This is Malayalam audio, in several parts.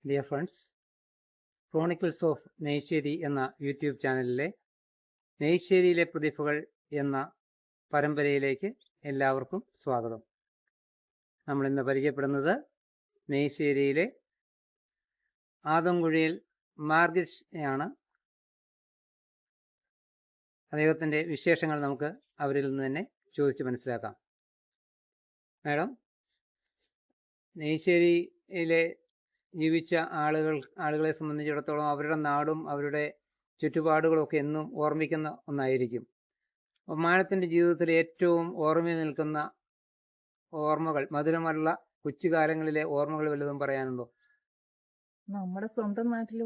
Dear friends, chronicles of Neyssery എന്ന യൂട്യൂബ് ചാനലിലെ നെയ്ശ്ശേരിയിലെ പ്രതിഭകൾ എന്ന പരമ്പരയിലേക്ക് എല്ലാവർക്കും സ്വാഗതം. നമ്മളിന്ന് പരിചയപ്പെടുന്നത് നെയ്ശ്ശേരിയിലെ ആദംകുഴിയിൽ മാർഗരറ്റാണ്. അദ്ദേഹത്തിൻ്റെ വിശേഷങ്ങൾ നമുക്ക് അവരിൽ നിന്ന് തന്നെ ചോദിച്ച് മനസ്സിലാക്കാം. മാഡം, നെയ്ശ്ശേരിയിലെ ജീവിച്ച ആളുകളെ സംബന്ധിച്ചിടത്തോളം അവരുടെ നാടും അവരുടെ ചുറ്റുപാടുകളൊക്കെ എന്നും ഓർമ്മിക്കുന്ന ഒന്നായിരിക്കും. മാഡത്തിൻ്റെ ജീവിതത്തിൽ ഏറ്റവും ഓർമ്മയിൽ നിൽക്കുന്ന ഓർമ്മകൾ, മധുരമുള്ള കൊച്ചുകാലങ്ങളിലെ ഓർമ്മകൾ വല്ലതും പറയാനുണ്ടോ? നമ്മുടെ സ്വന്തം നാട്ടിൽ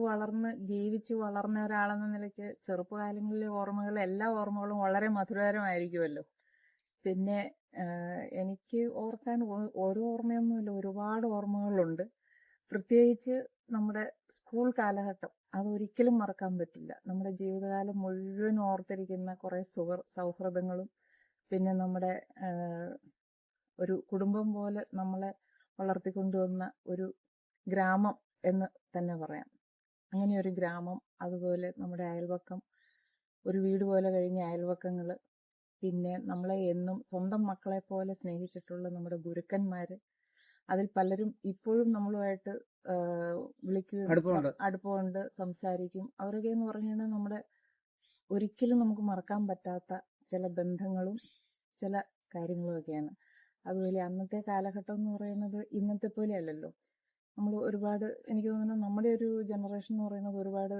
ജീവിച്ച് വളർന്ന ഒരാളെന്ന നിലയ്ക്ക് ചെറുപ്പകാലങ്ങളിലെ ഓർമ്മകൾ, എല്ലാ ഓർമ്മകളും വളരെ മധുരകരമായിരിക്കുമല്ലോ. പിന്നെ എനിക്ക് ഓർക്കാൻ ഓരോ ഓർമ്മയൊന്നുമില്ല, ഒരുപാട് ഓർമ്മകളുണ്ട്. പ്രത്യേകിച്ച് നമ്മുടെ സ്കൂൾ കാലഘട്ടം അതൊരിക്കലും മറക്കാൻ പറ്റില്ല. നമ്മുടെ ജീവിതകാലം മുഴുവൻ ഓർത്തിരിക്കുന്ന കുറേ സൗഹൃദങ്ങളും, പിന്നെ നമ്മുടെ ഒരു കുടുംബം പോലെ നമ്മളെ വളർത്തിക്കൊണ്ടുവന്ന ഒരു ഗ്രാമം എന്ന് തന്നെ പറയാം. അങ്ങനെ ഒരു ഗ്രാമം, അതുപോലെ നമ്മുടെ അയൽവക്കം, ഒരു വീട് പോലെ കഴിഞ്ഞ അയൽവക്കങ്ങൾ, പിന്നെ നമ്മളെ എന്നും സ്വന്തം മക്കളെ പോലെ സ്നേഹിച്ചിട്ടുള്ള നമ്മുടെ ഗുരുക്കന്മാർ, അതിൽ പലരും ഇപ്പോഴും നമ്മളുമായിട്ട് വിളിക്കുകയും അടുപ്പമുണ്ട്, സംസാരിക്കും. അവരൊക്കെ എന്ന് പറഞ്ഞു കഴിഞ്ഞാൽ നമ്മുടെ ഒരിക്കലും നമുക്ക് മറക്കാൻ പറ്റാത്ത ചില ബന്ധങ്ങളും ചില കാര്യങ്ങളുമൊക്കെയാണ്. അതുപോലെ അന്നത്തെ കാലഘട്ടം എന്ന് പറയുന്നത് ഇന്നത്തെ പോലെ അല്ലല്ലോ. നമ്മൾ ഒരുപാട്, എനിക്ക് തോന്നുന്നു നമ്മുടെ ഒരു ജനറേഷൻ എന്ന് പറയുന്നത് ഒരുപാട്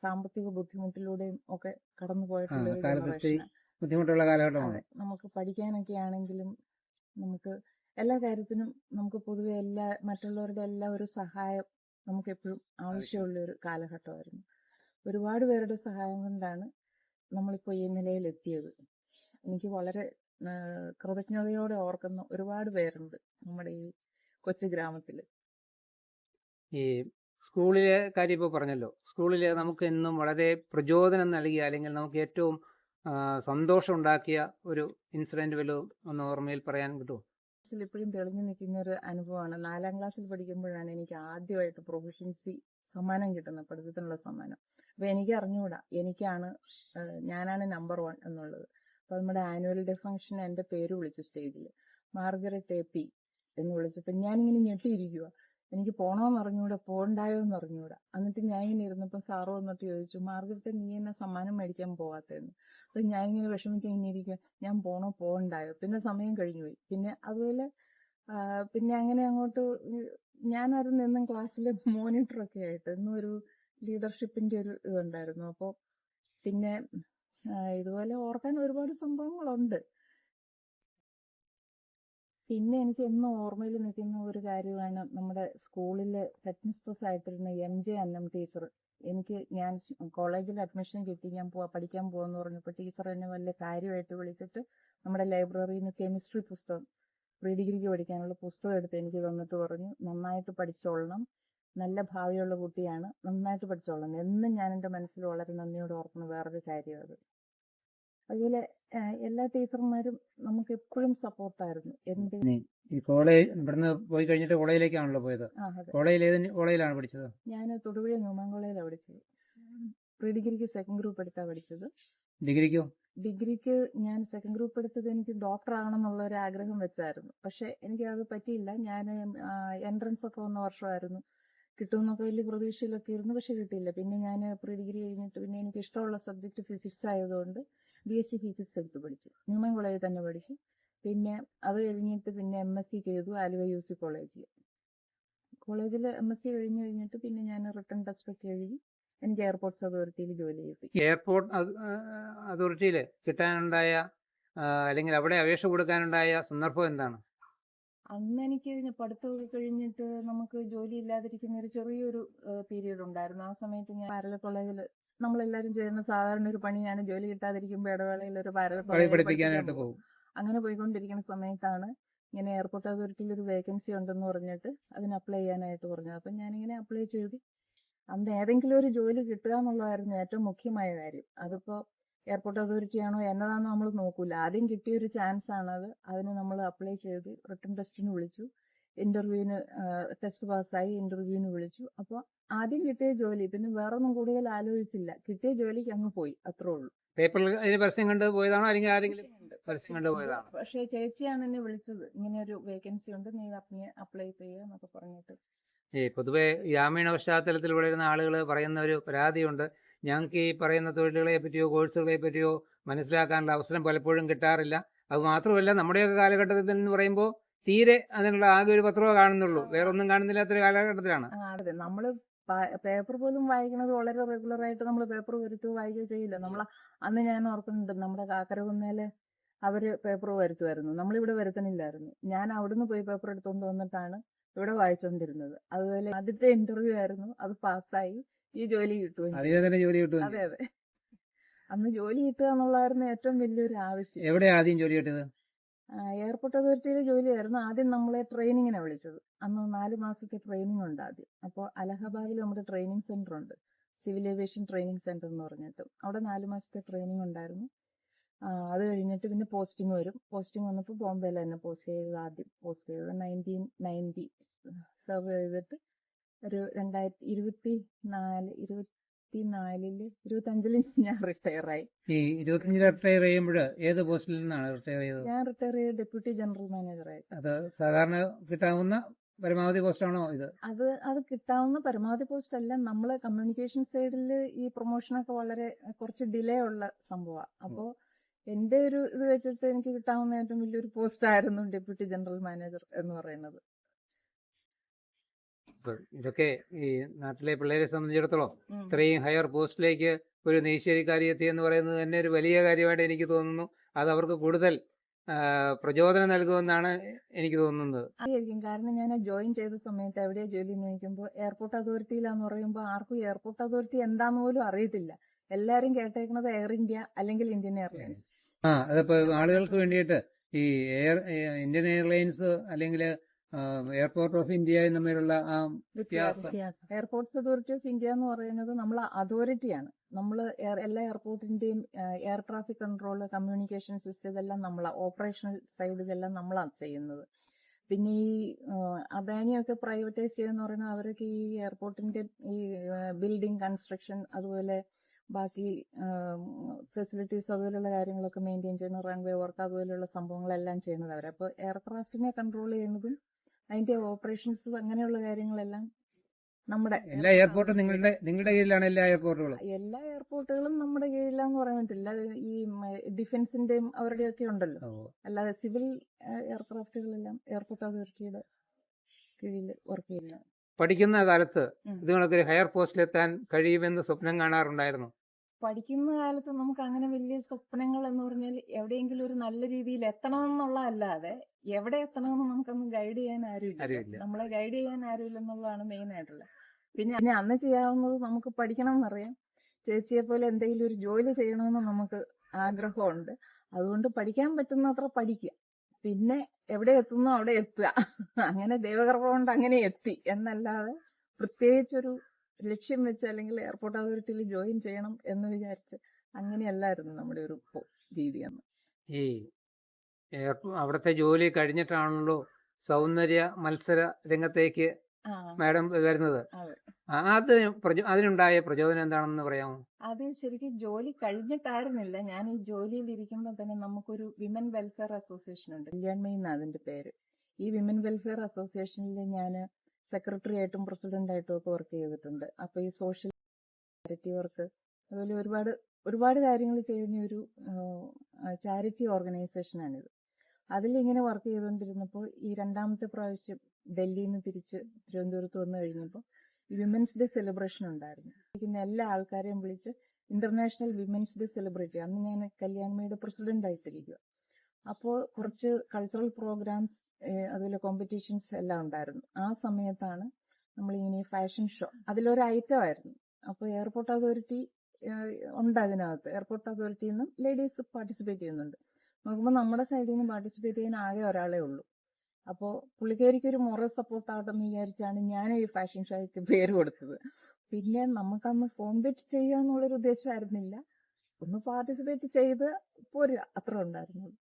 സാമ്പത്തിക ബുദ്ധിമുട്ടിലൂടെയും ഒക്കെ കടന്നു പോയിട്ടുള്ള ഒരു ജനറേഷൻ. ബുദ്ധിമുട്ടുള്ള കാലഘട്ടമാണ്. നമുക്ക് പഠിക്കാനൊക്കെ ആണെങ്കിലും നമുക്ക് എല്ലാ കാര്യത്തിനും നമുക്ക് പൊതുവെ മറ്റുള്ളവരുടെ എല്ലാ ഒരു സഹായം നമുക്ക് എപ്പോഴും ആവശ്യമുള്ള ഒരു കാലഘട്ടമായിരുന്നു. ഒരുപാട് പേരുടെ സഹായം കൊണ്ടാണ് നമ്മളിപ്പോൾ ഈ നിലയിൽ എത്തിയത്. എനിക്ക് വളരെ കൃതജ്ഞതയോടെ ഓർക്കുന്ന ഒരുപാട് പേരുണ്ട് നമ്മുടെ ഈ കൊച്ചു ഗ്രാമത്തിൽ. ഈ സ്കൂളിലെ കാര്യം ഇപ്പോൾ പറഞ്ഞല്ലോ, സ്കൂളിൽ നമുക്ക് എന്നും വളരെ പ്രചോദനം നൽകിയ, അല്ലെങ്കിൽ നമുക്ക് ഏറ്റവും സന്തോഷം ഉണ്ടാക്കിയ ഒരു ഇൻസിഡന്റ് വല്ലതും ഒന്ന് ഓർമ്മയിൽ പറയാൻ കിട്ടുമോ? ഇപ്പോഴും തെളിഞ്ഞു നിൽക്കുന്ന ഒരു അനുഭവമാണ്. 4ാം ക്ലാസ്സിൽ പഠിക്കുമ്പോഴാണ് എനിക്ക് ആദ്യമായിട്ട് പ്രൊഫഷൻസി സമ്മാനം കിട്ടുന്നത്, പഠിത്തത്തിനുള്ള സമ്മാനം. അപ്പോൾ എനിക്ക് അറിഞ്ഞുകൂടാ ഞാനാണ് നമ്പർ 1 എന്നുള്ളത്. അപ്പോൾ നമ്മുടെ ആനുവൽ ഡേ ഫംഗ്ഷൻ എൻ്റെ പേര് വിളിച്ചു സ്റ്റേജിൽ, മാർഗരറ്റ് AP എന്ന് വിളിച്ചപ്പോൾ ഞാനിങ്ങനെ ഞെട്ടിയിരിക്കുക. എനിക്ക് പോകണമെന്ന് അറിഞ്ഞുകൂടാ, പോകണ്ടായോ എന്ന് അറിഞ്ഞുകൂടാ. എന്നിട്ട് ഞാനിങ്ങനെ ഇരുന്നപ്പോൾ സാറ് വന്നിട്ട് ചോദിച്ചു, മാർഗരറ്റ് നീ എന്നെ സമ്മാനം മേടിക്കാൻ പോകാത്തതെന്ന്. അപ്പോൾ ഞാനിങ്ങനെ വിഷമിച്ച് ഇങ്ങനെ ഇരിക്കുക, ഞാൻ പോകണ്ടായോ. പിന്നെ സമയം കഴിഞ്ഞു പോയി. പിന്നെ അതുപോലെ പിന്നെ അങ്ങനെ അങ്ങോട്ട് ഞാനായിരുന്നു എന്നും ക്ലാസ്സിലെ മോണിറ്ററൊക്കെ ആയിട്ട്, എന്നും ഒരു ലീഡർഷിപ്പിൻ്റെ ഒരു ഇതുണ്ടായിരുന്നു. അപ്പോൾ പിന്നെ ഇതുപോലെ ഓർക്കാൻ ഒരുപാട് സംഭവങ്ങളുണ്ട്. പിന്നെ എനിക്ക് എന്നും ഓർമ്മയിൽ നിൽക്കുന്ന ഒരു കാര്യമാണ് നമ്മുടെ സ്കൂളിൽ ഹെഡ് മിസ്ട്രസ് ആയിട്ടിരുന്ന MJ അന്നം ടീച്ചർ. ഞാൻ കോളേജിൽ അഡ്മിഷൻ കിട്ടി, ഞാൻ പഠിക്കാൻ പോകാമെന്ന് പറഞ്ഞപ്പോൾ ടീച്ചർ എന്നെ വലിയ കാര്യമായിട്ട് വിളിച്ചിട്ട് നമ്മുടെ ലൈബ്രറിയിൽ നിന്ന് കെമിസ്ട്രി പുസ്തകം, പ്രീ ഡിഗ്രിക്ക് പഠിക്കാനുള്ള പുസ്തകം എടുത്ത് എനിക്ക് തന്നിട്ട് പറഞ്ഞു, നന്നായിട്ട് പഠിച്ചോളണം, നല്ല ഭാവിയുള്ള കുട്ടിയാണ്, നന്നായിട്ട് പഠിച്ചോളണം. എന്നും ഞാൻ എൻ്റെ മനസ്സിൽ വളരെ നന്ദിയോടെ ഓർക്കുന്ന വേറൊരു കാര്യം അത്. അതുപോലെ എല്ലാ ടീച്ചർമാരും നമുക്ക് എപ്പോഴും സപ്പോർട്ടായിരുന്നു. ഇവിടുന്ന് പോയി കഴിഞ്ഞിട്ട് കോളേജിലേക്കാണല്ലോ പോയത്. കോളേജിലാണ് പഠിച്ചത്? ഞാൻ തൊടുപുഴ ന്യൂമാൻ കോളേജിലാണ് പഠിച്ചത്. പ്രീ ഡിഗ്രിക്ക് സെക്കൻഡ് ഗ്രൂപ്പ് എടുത്താണ് പഠിച്ചത്. ഡിഗ്രിക്ക് ഞാൻ സെക്കൻഡ് ഗ്രൂപ്പ് എടുത്തത് എനിക്ക് ഡോക്ടർ ആകണം എന്നുള്ള ഒരു ആഗ്രഹം വെച്ചായിരുന്നു. പക്ഷെ എനിക്ക് അത് പറ്റിയില്ല. ഞാൻ എൻട്രൻസ് ഒക്കെ 1 വർഷമായിരുന്നു, കിട്ടുമെന്നൊക്കെ വലിയ പ്രതീക്ഷയിലൊക്കെ ഇരുന്നു, പക്ഷെ കിട്ടിയില്ല. പിന്നെ ഞാൻ പ്രീ ഡിഗ്രി കഴിഞ്ഞിട്ട് പിന്നെ എനിക്ക് ഇഷ്ടമുള്ള സബ്ജക്റ്റ് ഫിസിക്സ് ആയതുകൊണ്ട് BSc ഫിസിക്സ് എടുത്ത് പഠിച്ചു, ന്യൂമാൻ കോളേജിൽ തന്നെ പഠിച്ചു. പിന്നെ അത് കഴിഞ്ഞിട്ട് പിന്നെ MSc ചെയ്തു ആലുവ UC കോളേജിൽ. MSc കഴിഞ്ഞിട്ട് പിന്നെ ഞാൻ റിട്ടൺ ടെസ്റ്റ് ഒക്കെ എഴുതി എനിക്ക് എയർപോർട്ട്സ് അതോറിറ്റിയിൽ ജോലി കിട്ടി. എയർപോർട്ട് അതോറിറ്റിയിൽ കിട്ടാനുണ്ടായ, അല്ലെങ്കിൽ അവിടെ അപേക്ഷ കൊടുക്കാനുണ്ടായ സന്ദർഭം എന്താണ്? അന്ന് എനിക്ക് പഠിത്തമൊക്കെ കഴിഞ്ഞിട്ട് നമുക്ക് ജോലി ഇല്ലാതിരിക്കുന്ന ഒരു ചെറിയൊരു പീരീഡ് ഉണ്ടായിരുന്നു. ആ സമയത്ത് ഞാൻ പാരലൽ കോളേജിൽ നമ്മളെല്ലാവരും ചെയ്യുന്ന സാധാരണ ഒരു പണിയാണ്, ജോലി കിട്ടാതിരിക്കുമ്പോൾ ഇടവേളയിൽ ഒരു പാരലൽ കോളേജിൽ പഠിപ്പിക്കാനായിട്ട് പോകും. അങ്ങനെ പോയിക്കൊണ്ടിരിക്കുന്ന സമയത്താണ് ഇങ്ങനെ എയർപോർട്ട് അതോറിറ്റിയിൽ ഒരു വേക്കൻസി ഉണ്ടെന്ന് പറഞ്ഞിട്ട് അതിന് അപ്ലൈ ചെയ്യാനായിട്ട് പറഞ്ഞത്. അപ്പം ഞാനിങ്ങനെ അപ്ലൈ ചെയ്തു. അന്ന് ഏതെങ്കിലും ഒരു ജോലി കിട്ടുക എന്നുള്ളതായിരുന്നു ഏറ്റവും മുഖ്യമായ കാര്യം. അതിപ്പോൾ എയർപോർട്ട് അതോറിറ്റി ആണോ എന്നതാണോ നമ്മൾ നോക്കൂല, ആദ്യം കിട്ടിയൊരു ചാൻസ് ആണത്. അതിന് നമ്മൾ അപ്ലൈ ചെയ്ത് റിട്ടൺ ടെസ്റ്റിന് വിളിച്ചു. ഇന്റർവ്യൂവിന് ടെസ്റ്റ് പാസ്സായി ഇന്റർവ്യൂവിന് വിളിച്ചു. അപ്പോൾ ആദ്യം കിട്ടിയ ജോലി, പിന്നെ വേറെ ഒന്നും കൂടുതൽ ആലോചിച്ചില്ല, കിട്ടിയ ജോലിക്ക് അങ്ങ് പോയി, അത്രേ ഉള്ളൂ. പേപ്പറിൽ അതിന് പരസ്യം കണ്ട് പോയതാണോ അല്ലെങ്കിൽ ആരെങ്കിലും പരസ്യം കണ്ട് പോയതാണോ? പക്ഷേ ചേച്ചിയാണ് എന്നെ വിളിച്ചത്, ഇങ്ങനെ ഒരു വേക്കൻസി ഉണ്ട്, നീ അപ്ലൈ ചെയ്യുക എന്നൊക്കെ പറഞ്ഞിട്ട്. പൊതുവെ ഗ്രാമീണ പശ്ചാത്തലത്തിൽ വളരുന്ന ആളുകൾ പറയുന്ന ഒരു പരാതിയുണ്ട്, ഞങ്ങൾക്ക് ഈ പറയുന്ന തൊഴിലുകളെ പറ്റിയോ കോഴ്സുകളെ പറ്റിയോ മനസ്സിലാക്കാനുള്ള അവസരം പലപ്പോഴും കിട്ടാറില്ല. അത് മാത്രമല്ല, നമ്മുടെയൊക്കെ കാലഘട്ടത്തിൽ എന്ന് പറയുമ്പോൾ തീരെ അതിനുള്ള ആകെ ഒരു പത്രമേ കാണുന്നുള്ളൂ, വേറെ ഒന്നും കാണുന്നില്ലാത്തൊരു കാലഘട്ടത്തിലാണ്. അതെ, നമ്മള് പേപ്പർ പോലും വായിക്കുന്നത് വളരെ റെഗുലർ ആയിട്ട് നമ്മൾ പേപ്പർ വരുത്തുകയോ വായിക്കുകയോ ചെയ്യില്ല. അന്ന് ഞാൻ ഓർക്കുന്നുണ്ട്, നമ്മുടെ കാക്കരകുന്നേല് അവര് പേപ്പർ വരുത്തുമായിരുന്നു, നമ്മളിവിടെ വരുത്തണില്ലായിരുന്നു. ഞാൻ അവിടുന്ന് പോയി പേപ്പർ എടുത്തുകൊണ്ട് വന്നിട്ടാണ് ഇവിടെ വായിച്ചുകൊണ്ടിരുന്നത്. അതുപോലെ ആദ്യത്തെ ഇന്റർവ്യൂ ആയിരുന്നു, അത് പാസ്സായി, ഈ ജോലി കിട്ടുമെങ്കിൽ. അതെ അതെ, അന്ന് ജോലി കിട്ടുക എന്നുള്ളതായിരുന്നു ഏറ്റവും വലിയൊരു ആവശ്യം. എവിടെ ആദ്യം ജോലി കിട്ടിയത്? എയർപോർട്ട് അതോറിറ്റിയിലെ ജോലിയായിരുന്നു. ആദ്യം നമ്മളെ ട്രെയിനിങ്ങിനെ വിളിച്ചത്. അന്ന് 4 മാസത്തെ ട്രെയിനിങ് ഉണ്ട് ആദ്യം. അപ്പോൾ അലഹബാദിൽ നമ്മുടെ ട്രെയിനിങ് സെന്റർ ഉണ്ട്, സിവിൽ ഏവിയേഷൻ ട്രെയിനിങ് സെന്റർ എന്ന് പറഞ്ഞിട്ട്. അവിടെ 4 മാസത്തെ ട്രെയിനിങ് ഉണ്ടായിരുന്നു. അത് കഴിഞ്ഞിട്ട് പിന്നെ പോസ്റ്റിംഗ് വരും. പോസ്റ്റിംഗ് വന്നപ്പോൾ ബോംബെയിൽ തന്നെ പോസ്റ്റ് ചെയ്തത്. ആദ്യം പോസ്റ്റ് ചെയ്തത് 1990 സെർവ് ചെയ്തിട്ട് ഒരു 25-ല് ഞാൻ റിട്ടയർ ആയി. ഈ 25 റിട്ടയർ ചെയ്യുമ്പോൾ ഏത് പോസ്റ്റിൽ നിന്നാണ് റിട്ടയർ ചെയ്തത്? ഞാൻ റിട്ടയർ ചെയ്ത് ഡെപ്യൂട്ടി ജനറൽ മാനേജർ ആയി. അത് സാധാരണ കിട്ടാവുന്ന പരമാവധി പോസ്റ്റാണോ ഇത്? അത് കിട്ടാവുന്ന പരമാവധി പോസ്റ്റ് അല്ല. നമ്മള് കമ്മ്യൂണിക്കേഷൻ സൈഡിൽ ഈ പ്രൊമോഷനൊക്കെ വളരെ കുറച്ച് ഡിലേ ഉള്ള സംഭവമാണ്. അപ്പോൾ എന്റെ ഒരു ഇത് വെച്ചിട്ട് എനിക്ക് കിട്ടാവുന്ന ഏറ്റവും വലിയൊരു പോസ്റ്റ് ആയിരുന്നു ഡെപ്യൂട്ടി ജനറൽ മാനേജർ എന്ന് പറയുന്നത്. ഇതൊക്കെ ഈ നാട്ടിലെ പിള്ളേരെ സംബന്ധിച്ചിടത്തോളം ഇത്രയും ഹയർ പോസ്റ്റിലേക്ക് ഒരു നെയ്ശ്ശേരിക്കാരി എത്തി എന്ന് പറയുന്നത് തന്നെ ഒരു വലിയ കാര്യമായിട്ട് എനിക്ക് തോന്നുന്നു. അത് അവർക്ക് കൂടുതൽ പ്രചോദനം നൽകുമെന്നാണ് എനിക്ക് തോന്നുന്നത്. അതായിരിക്കും, കാരണം ഞാൻ ജോയിൻ ചെയ്ത സമയത്ത് എവിടെയാ ജോലി എന്ന് ചോദിക്കുമ്പോൾ എയർപോർട്ട് അതോറിറ്റിയിലാന്ന് പറയുമ്പോൾ ആർക്കും എയർപോർട്ട് അതോറിറ്റി എന്താന്ന് പോലും അറിയത്തില്ല. എല്ലാരും കേട്ടേക്കുന്നത് എയർ ഇന്ത്യ അല്ലെങ്കിൽ ഇന്ത്യൻ എയർലൈൻസ്. അതിപ്പോ ആളുകൾക്ക് വേണ്ടിയിട്ട് ഈ ഇന്ത്യൻ എയർലൈൻസ് അല്ലെങ്കിൽ എയർപോർട്ട് ഓഫ് ഇന്ത്യയും തമ്മിലുള്ള വ്യത്യാസം. എയർപോർട്ട്സ് അതോറിറ്റി ഓഫ് ഇന്ത്യ എന്ന് പറയുന്നത് നമ്മൾ അതോറിറ്റിയാണ്. നമ്മൾ എല്ലാ എയർപോർട്ടിന്റെയും air traffic control, communication system, ഇതെല്ലാം നമ്മളാണ്. ഓപ്പറേഷണൽ സൈഡ് ഇതെല്ലാം നമ്മളാണ് ചെയ്യുന്നത്. പിന്നെ ഈ അദാനിയൊക്കെ പ്രൈവറ്റൈസ് ചെയ്യുന്ന പറയുന്നത് അവരൊക്കെ ഈ എയർപോർട്ടിന്റെ ഈ ബിൽഡിംഗ് കൺസ്ട്രക്ഷൻ, അതുപോലെ ബാക്കി ഫെസിലിറ്റീസ്, അതുപോലെയുള്ള കാര്യങ്ങളൊക്കെ മെയിൻറ്റെയിൻ ചെയ്യുന്ന, റൺവേ വർക്ക്, അതുപോലെയുള്ള സംഭവങ്ങളെല്ലാം ചെയ്യുന്നത് അവർ. അപ്പോൾ എയർക്രാഫ്റ്റിനെ കൺട്രോൾ ചെയ്യുന്നതും അതിന്റെ ഓപ്പറേഷൻസ്, അങ്ങനെയുള്ള കാര്യങ്ങളെല്ലാം നമ്മുടെ എല്ലാ എയർപോർട്ടും നിങ്ങളുടെ കീഴിലാണ്. എല്ലാ എയർപോർട്ടുകളും നമ്മുടെ കീഴിലാന്ന് പറയാൻ പറ്റില്ല. ഈ ഡിഫൻസിന്റെയും അവരുടെയൊക്കെ ഉണ്ടല്ലോ. അല്ലാതെ സിവിൽ എയർക്രാഫ്റ്റുകളെല്ലാം എയർപോർട്ട് അതോറിറ്റിയുടെ കീഴിൽ വർക്ക് ചെയ്യുന്നു. പഠിക്കുന്ന കാലത്ത് ഇതുങ്ങളൊക്കെ ഹയർ പോസ്റ്റിലെത്താൻ കഴിയുമെന്ന് സ്വപ്നം കാണാറുണ്ടായിരുന്നു? പഠിക്കുന്ന കാലത്ത് നമുക്ക് അങ്ങനെ വലിയ സ്വപ്നങ്ങൾ എന്ന് പറഞ്ഞാൽ എവിടെയെങ്കിലും ഒരു നല്ല രീതിയിൽ എത്തണമെന്നുള്ളതല്ലാതെ എവിടെ എത്തണമെന്ന് നമുക്കൊന്നും ഗൈഡ് ചെയ്യാൻ ആരുമില്ല. നമ്മളെ ഗൈഡ് ചെയ്യാൻ ആരുമില്ല എന്നുള്ളതാണ് മെയിൻ ആയിട്ടുള്ളത്. പിന്നെ അന്ന് ചെയ്യാവുന്നത് നമുക്ക് പഠിക്കണം എന്നറിയാം. ചേച്ചിയെ പോലെ എന്തെങ്കിലും ഒരു ജോലി ചെയ്യണമെന്ന് നമുക്ക് ആഗ്രഹമുണ്ട്. അതുകൊണ്ട് പഠിക്കാൻ പറ്റുന്നത്ര പഠിക്കുക, പിന്നെ എവിടെ എത്തുന്നോ അവിടെ എത്തുക. അങ്ങനെ ദൈവകൃപ കൊണ്ട് അങ്ങനെ എത്തി എന്നല്ലാതെ പ്രത്യേകിച്ചൊരു ലക്ഷ്യം വെച്ച് അല്ലെങ്കിൽ എയർപോർട്ട് അതോറിറ്റിയിൽ ജോയിൻ ചെയ്യണം എന്ന് വിചാരിച്ച് അങ്ങനെയല്ലായിരുന്നു നമ്മുടെ ഒരു രീതി അന്ന്. ഈ അവിടുത്തെ ജോലി കഴിഞ്ഞിട്ടാണല്ലോ സൗന്ദര്യ മത്സര രംഗത്തേക്ക് മാഡം വരുന്നത്. അതിനുണ്ടായ പ്രചോദനം എന്താണെന്ന് പറയാമോ? അത് ശരിക്കും ജോലി കഴിഞ്ഞിട്ടായിരുന്നില്ല. ഞാൻ ഈ ജോലിയിൽ ഇരിക്കുമ്പോൾ തന്നെ നമുക്കൊരു വിമൻ വെൽഫെയർ അസോസിയേഷൻ ഉണ്ട്, കല്യാൺമയി എന്നാണ് അതിന്റെ പേര്. ഈ വിമൻ വെൽഫെയർ അസോസിയേഷനിൽ ഞാൻ സെക്രട്ടറി ആയിട്ടും പ്രസിഡന്റ് ആയിട്ടും ഒക്കെ വർക്ക് ചെയ്തിട്ടുണ്ട്. അപ്പൊ ഈ സോഷ്യൽ ചാരിറ്റി വർക്ക്, അതുപോലെ ഒരുപാട് കാര്യങ്ങൾ ചെയ്യുന്ന ഒരു ചാരിറ്റി ഓർഗനൈസേഷനാണിത്. അതിലിങ്ങനെ വർക്ക് ചെയ്തുകൊണ്ടിരുന്നപ്പോൾ ഈ 2ാമത്തെ പ്രാവശ്യം ഡൽഹിയിൽ നിന്ന് തിരിച്ച് തിരുവനന്തപുരത്ത് വന്നു കഴിഞ്ഞപ്പോൾ വിമൻസ് ഡേ സെലിബ്രേഷൻ ഉണ്ടായിരുന്നു. എല്ലാ ആൾക്കാരെയും വിളിച്ച് ഇന്റർനാഷണൽ വിമൻസ് ഡേ സെലിബ്രേറ്റ് ചെയ്യും. അന്ന് ഞാൻ കല്യാൺമയുടെ പ്രസിഡന്റ് ആയിട്ടിരിക്കുക. അപ്പോൾ കുറച്ച് കൾച്ചറൽ പ്രോഗ്രാംസ്, അതുപോലെ കോമ്പറ്റീഷൻസ് എല്ലാം ഉണ്ടായിരുന്നു. ആ സമയത്താണ് നമ്മളിങ്ങനെ ഫാഷൻ ഷോ, അതിലൊരു ഐറ്റം ആയിരുന്നു. അപ്പോൾ എയർപോർട്ട് അതോറിറ്റി ഉണ്ട് അതിനകത്ത്. എയർപോർട്ട് അതോറിറ്റിയിൽ നിന്നും ലേഡീസ് പാർട്ടിസിപ്പേറ്റ് ചെയ്യുന്നുണ്ട്. നോക്കുമ്പോൾ നമ്മുടെ സൈഡിൽ നിന്ന് പാർട്ടിസിപ്പേറ്റ് ചെയ്യാൻ ആകെ ഒരാളേ ഉള്ളൂ. അപ്പോൾ പുള്ളിക്കാരിക്ക് ഒരു മോറൽ സപ്പോർട്ട് ആവട്ടെന്ന് വിചാരിച്ചാണ് ഞാൻ ഈ ഫാഷൻ ഷോയ്ക്ക് പേര് കൊടുത്തത്. പിന്നെ നമുക്കന്ന് കോമ്പറ്റ് ചെയ്യുക എന്നുള്ളൊരു ഉദ്ദേശമായിരുന്നില്ല, ഒന്ന് പാർട്ടിസിപ്പേറ്റ് ചെയ്ത് പോരുക, അത്ര ഉണ്ടായിരുന്നുള്ളൂ.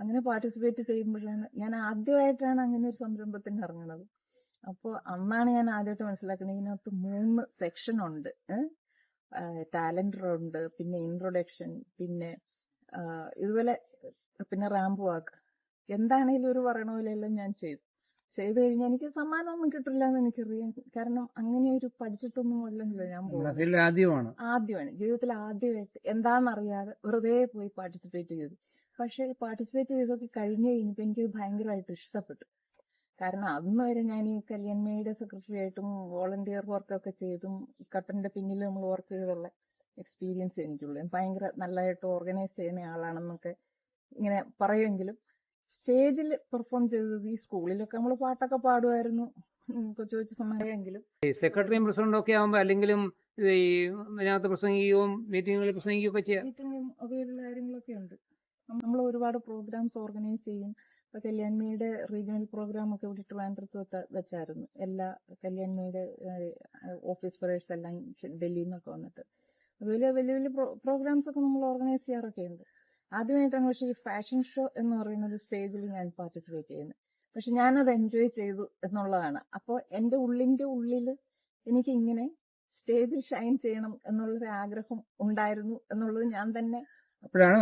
അങ്ങനെ പാർട്ടിസിപ്പേറ്റ് ചെയ്യുമ്പോഴാണ് ഞാൻ ആദ്യമായിട്ടാണ് അങ്ങനെ ഒരു സംരംഭത്തിന് ഇറങ്ങുന്നത്. അപ്പോൾ അന്നാണ് ഞാൻ ആദ്യമായിട്ട് മനസ്സിലാക്കുന്നത് ഇതിനകത്ത് 3 സെക്ഷൻ ഉണ്ട്. ടാലന്റ് ഉണ്ട്, പിന്നെ ഇൻട്രൊഡക്ഷൻ, പിന്നെ ഇതുപോലെ പിന്നെ റാമ്പ് വാക്ക്. എന്താണേലും ഒരു പറയണ പോലെയെല്ലാം ഞാൻ ചെയ്തു കഴിഞ്ഞാൽ എനിക്ക് സമ്മാനമൊന്നും കിട്ടില്ല എന്ന് എനിക്കറിയാം. കാരണം അങ്ങനെ ഒരു പഠിച്ചിട്ടൊന്നും അല്ലല്ലോ ഞാൻ പോകുന്നത്. ആദ്യമാണ് ജീവിതത്തിൽ ആദ്യമായിട്ട് എന്താണെന്നറിയാതെ വെറുതെ പോയി പാർട്ടിസിപ്പേറ്റ് ചെയ്തു. പക്ഷെ പാർട്ടിസിപ്പേറ്റ് ചെയ്തൊക്കെ കഴിഞ്ഞ് കഴിഞ്ഞപ്പോൾ എനിക്ക് ഭയങ്കരമായിട്ട് ഇഷ്ടപ്പെട്ടു. കാരണം അന്ന് വരെ ഞാൻ ഈ കല്യാൺമേയുടെ സെക്രട്ടറി ആയിട്ടും വോളണ്ടിയർ വർക്കൊക്കെ ചെയ്തും കട്ടന്റെ പിന്നിൽ നമ്മൾ വർക്ക് ചെയ്തുള്ള എക്സ്പീരിയൻസ് എനിക്കുള്ളൂ. ഭയങ്കര നല്ലതായിട്ട് ഓർഗനൈസ് ചെയ്യുന്ന ആളാണെന്നൊക്കെ ഇങ്ങനെ പറയുമെങ്കിലും സ്റ്റേജിൽ പെർഫോം ചെയ്തത് ഈ സ്കൂളിലൊക്കെ നമ്മൾ പാട്ടൊക്കെ പാടുമായിരുന്നു, കൊച്ചു കൊച്ചു സമ്മാനമെങ്കിലും. സെക്രട്ടറിയും പ്രസിഡന്റും ഒക്കെ ആകുമ്പോൾ അല്ലെങ്കിലും ഈ ഇതിനകത്ത് പ്രസംഗിക്കുകയും മീറ്റിങ്ങുകളിൽ പ്രസംഗിക്കുകയൊക്കെ ചെയ്യാം. മീറ്റിങ്ങും അതുപോലുള്ള കാര്യങ്ങളൊക്കെ ഉണ്ട്. നമ്മൾ ഒരുപാട് പ്രോഗ്രാംസ് ഓർഗനൈസ് ചെയ്യും. ഇപ്പൊ കല്യാൺമേയുടെ റീജിയണൽ പ്രോഗ്രാം ഒക്കെ ഇവിടെ ട്രിവാൻഡ്രത്ത് വെച്ചായിരുന്നു. എല്ലാ കല്യാൺമേയുടെ ഓഫീസ് ഫെയേഴ്സ് എല്ലാം ഡൽഹിയിൽ നിന്നൊക്കെ വന്നിട്ട് അതുപോലെ വലിയ വലിയ പ്രോഗ്രാംസ് ഒക്കെ നമ്മൾ ഓർഗനൈസ് ചെയ്യാറൊക്കെ ഉണ്ട്. ആദ്യമായിട്ടാണ് പക്ഷേ ഈ ഫാഷൻ ഷോ എന്ന് പറയുന്ന ഒരു സ്റ്റേജിൽ ഞാൻ പാർട്ടിസിപ്പേറ്റ് ചെയ്യുന്നത്. പക്ഷെ ഞാനത് എൻജോയ് ചെയ്തു എന്നുള്ളതാണ്. അപ്പോൾ എൻ്റെ ഉള്ളിൻ്റെ ഉള്ളിൽ എനിക്ക് ഇങ്ങനെ സ്റ്റേജിൽ ഷൈൻ ചെയ്യണം എന്നുള്ളൊരു ആഗ്രഹം ഉണ്ടായിരുന്നു എന്നുള്ളത് ഞാൻ തന്നെ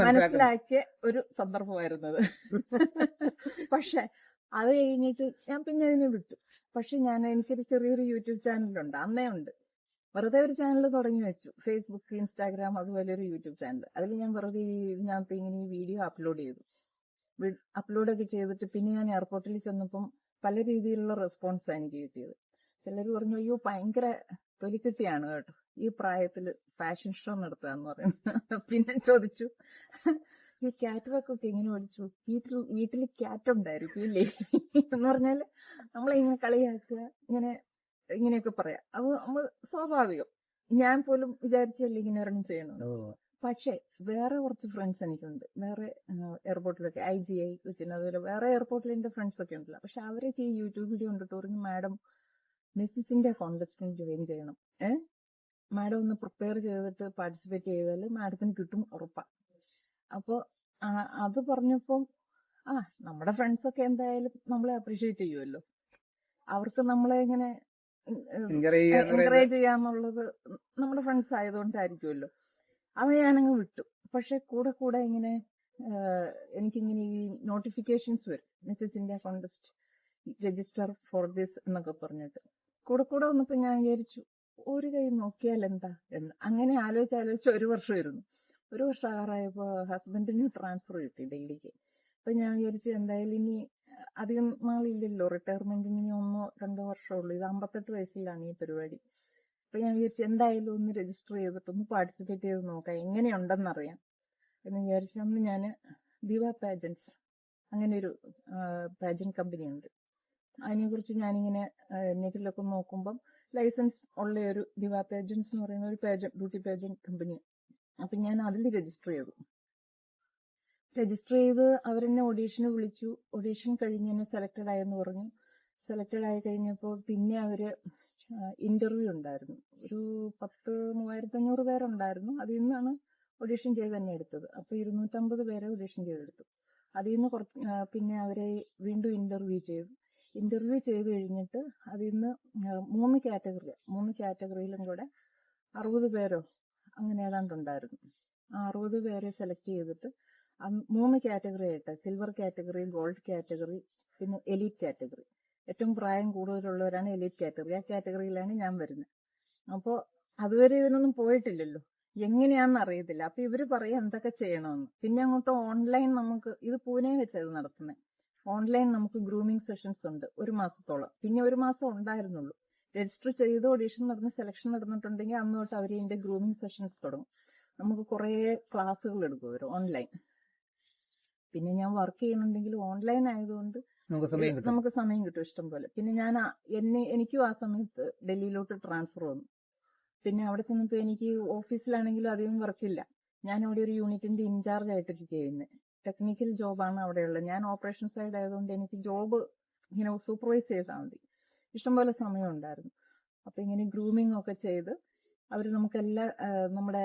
മനസ്സിലാക്കിയ ഒരു സന്ദർഭമായിരുന്നത്. പക്ഷെ അത് കഴിഞ്ഞിട്ട് ഞാൻ പിന്നെ അതിനെ വിട്ടു. പക്ഷെ എനിക്കൊരു ചെറിയൊരു യൂട്യൂബ് ചാനലുണ്ട്, അന്നേ ഉണ്ട്. വെറുതെ ഒരു ചാനൽ തുടങ്ങി വെച്ചു. ഫേസ്ബുക്ക്, ഇൻസ്റ്റാഗ്രാം, അതുപോലെ ഒരു യൂട്യൂബ് ചാനൽ. അതിൽ ഞാൻ വെറുതെ ഇതിനകത്ത് ഇങ്ങനെ ഈ വീഡിയോ അപ്ലോഡ് ചെയ്തു. അപ്ലോഡൊക്കെ ചെയ്തിട്ട് പിന്നെ ഞാൻ എയർപോർട്ടിൽ ചെന്നപ്പം പല രീതിയിലുള്ള റെസ്പോൺസാണ് എനിക്ക് കിട്ടിയത്. ചിലർ പറഞ്ഞു, അയ്യോ ഭയങ്കര തൊലിക്കെട്ടിയാണ് കേട്ടോ ഈ പ്രായത്തിൽ ഫാഷൻ ഷോ നടത്തുകയെന്ന് പറയുന്നത്. പിന്നെ ചോദിച്ചു, ഈ ക്യാറ്റ് വർക്കൊക്കെ എങ്ങനെ പഠിച്ചു? വീട്ടിൽ ക്യാറ്റ് ഉണ്ടായിരിക്കും ഇല്ലേ എന്ന് പറഞ്ഞാൽ നമ്മളിങ്ങനെ കളിയാക്കുക, ഇങ്ങനെയൊക്കെ പറയാം. അത് നമ്മൾ സ്വാഭാവികം. ഞാൻ പോലും വിചാരിച്ചല്ലേ ഇങ്ങനെ ഒരെണ്ണം ചെയ്യണം. പക്ഷെ വേറെ കുറച്ച് ഫ്രണ്ട്സ് എനിക്കുണ്ട്, വേറെ എയർപോർട്ടിലൊക്കെ IGI വെച്ചിട്ട് അതുപോലെ വേറെ എയർപോർട്ടിൽ എൻ്റെ ഫ്രണ്ട്സ് ഒക്കെ ഉണ്ടല്ലോ. പക്ഷെ അവരൊക്കെ ഈ യൂട്യൂബ് വീഡിയോ കണ്ടിട്ട് പറഞ്ഞു, മാഡം മിസ്സസ് ഇന്ത്യ കോൺടെസ്റ്റിന് ജോയിൻ ചെയ്യണം, മാഡം ഒന്ന് പ്രിപ്പയർ ചെയ്തിട്ട് പാർട്ടിസിപ്പേറ്റ് ചെയ്താൽ മാഡത്തിന് കിട്ടും ഉറപ്പാണ്. അപ്പോൾ അത് പറഞ്ഞപ്പം നമ്മുടെ ഫ്രണ്ട്സൊക്കെ എന്തായാലും നമ്മളെ അപ്രീഷിയേറ്റ് ചെയ്യുമല്ലോ, അവർക്ക് നമ്മളെ ഇങ്ങനെ എൻകറേജ് ചെയ്യാന്നുള്ളത് നമ്മുടെ ഫ്രണ്ട്സ് ആയതുകൊണ്ടായിരിക്കുമല്ലോ. അത് ഞാനങ്ങ് വിട്ടു. പക്ഷെ കൂടെ കൂടെ ഇങ്ങനെ എനിക്കിങ്ങനെ ഈ നോട്ടിഫിക്കേഷൻസ് വരും, Mrs India contest register for this എന്നൊക്കെ പറഞ്ഞിട്ട്. കൂടെ കൂടെ വന്നപ്പോൾ ഞാൻ വിചാരിച്ചു, ഒരു കൈ നോക്കിയാൽ എന്താ എന്ന്. അങ്ങനെ ആലോചിച്ച് 1 വർഷം ഇരുന്നു. 1 വർഷം ആകാറായപ്പോൾ ഹസ്ബൻഡിന് ട്രാൻസ്ഫർ കിട്ടി ഡൽഹിക്ക്. അപ്പൊ ഞാൻ വിചാരിച്ചു എന്തായാലും ഇനി അധികം നാളില്ലല്ലോ റിട്ടയർമെന്റിന്, ഇനി 1-2 വർഷമുള്ളൂ. ഇത് 58 വയസ്സിലാണ് ഈ പരിപാടി. അപ്പൊ ഞാൻ വിചാരിച്ചു എന്തായാലും ഒന്ന് രജിസ്റ്റർ ചെയ്തിട്ടൊന്ന് പാർട്ടിസിപ്പേറ്റ് ചെയ്ത് നോക്കാം, എങ്ങനെയുണ്ടെന്നറിയാം എന്ന് വിചാരിച്ചു. അന്ന് ഞാൻ ദിവ പാജൻസ് അങ്ങനെ ഒരു പാജൻ കമ്പനി ഉണ്ട്. അതിനെക്കുറിച്ച് ഞാനിങ്ങനെ നെറ്റിലൊക്കെ നോക്കുമ്പം ലൈസൻസ് ഉള്ള ഒരു ദിവ പാജൻസ് എന്ന് പറയുന്ന ഒരു ബ്യൂട്ടി പാജൻ കമ്പനി. അപ്പൊ ഞാൻ അതിൽ രജിസ്റ്റർ ചെയ്ത് അവരെന്നെ ഓഡീഷന് വിളിച്ചു. ഓഡീഷൻ കഴിഞ്ഞ് എന്നെ സെലക്റ്റഡ് ആയെന്ന് പറഞ്ഞു. സെലക്റ്റഡ് ആയി കഴിഞ്ഞപ്പോൾ പിന്നെ അവര് ഇന്റർവ്യൂ ഉണ്ടായിരുന്നു. ഒരു 3500 പേരുണ്ടായിരുന്നു. അതിൽ നിന്നാണ് ഓഡീഷൻ ചെയ്ത് തന്നെ എടുത്തത്. അപ്പൊ 250 പേരെ ഓഡീഷൻ ചെയ്തെടുത്തു. അതിൽ നിന്ന് പിന്നെ അവരെ വീണ്ടും ഇന്റർവ്യൂ ചെയ്ത് കഴിഞ്ഞിട്ട് അതിൽ നിന്ന് 3 കാറ്റഗറിയിലും കൂടെ 60 പേരോ അങ്ങനെ ഏതാണ്ടുണ്ടായിരുന്നു. ആ 60 പേരെ സെലക്ട് ചെയ്തിട്ട് 3 കാറ്റഗറി ആയിട്ട്, സിൽവർ കാറ്റഗറി, ഗോൾഡ് കാറ്റഗറി, പിന്നെ എലീറ്റ് കാറ്റഗറി. ഏറ്റവും പ്രായം കൂടുതലുള്ളവരാണ് എലീറ്റ് കാറ്റഗറി. ആ കാറ്റഗറിയിലാണ് ഞാൻ വരുന്നത്. അപ്പോൾ അതുവരെ ഇതിനൊന്നും പോയിട്ടില്ലല്ലോ, എങ്ങനെയാണെന്ന് അറിയത്തില്ല. അപ്പൊ ഇവര് പറയാം എന്തൊക്കെ ചെയ്യണമെന്ന്. പിന്നെ അങ്ങോട്ട് ഓൺലൈൻ, നമുക്ക് ഇത് പൂനെ വെച്ചത് നടത്തുന്നത്. ഓൺലൈൻ നമുക്ക് ഗ്രൂമിങ് സെഷൻസ് ഉണ്ട് 1 മാസത്തോളം. പിന്നെ 1 മാസം ഉണ്ടായിരുന്നുള്ളൂ. രജിസ്റ്റർ ചെയ്ത് ഓഡീഷൻ നടന്ന് സെലക്ഷൻ നടന്നിട്ടുണ്ടെങ്കിൽ അന്ന് തൊട്ട് അവർ ഇതിന്റെ ഗ്രൂമിങ് സെഷൻസ് തുടങ്ങും. നമുക്ക് കുറേ ക്ലാസ്സുകൾ എടുക്കും അവർ ഓൺലൈൻ. പിന്നെ ഞാൻ വർക്ക് ചെയ്യുന്നുണ്ടെങ്കിൽ ഓൺലൈൻ ആയതുകൊണ്ട് നമുക്ക് സമയം കിട്ടും ഇഷ്ടം പോലെ. പിന്നെ എനിക്കും ആ സമയത്ത് ഡൽഹിയിലോട്ട് ട്രാൻസ്ഫർ വന്നു. പിന്നെ അവിടെ ചെന്നപ്പോൾ എനിക്ക് ഓഫീസിലാണെങ്കിലും അധികം വർക്കില്ല. ഞാൻ അവിടെ ഒരു യൂണിറ്റിന്റെ ഇൻചാർജ് ആയിട്ടിരിക്കുന്നത്. ടെക്നിക്കൽ ജോബാണ് അവിടെയുള്ളത്. ഞാൻ ഓപ്പറേഷൻ സൈഡ് ആയതുകൊണ്ട് എനിക്ക് ജോബ് ഇങ്ങനെ സൂപ്പർവൈസ് ചെയ്താൽ മതി. ഇഷ്ടംപോലെ സമയം ഉണ്ടായിരുന്നു. അപ്പൊ ഇങ്ങനെ ഗ്രൂമിങ് ഒക്കെ ചെയ്ത് അവർ നമുക്കെല്ലാം നമ്മുടെ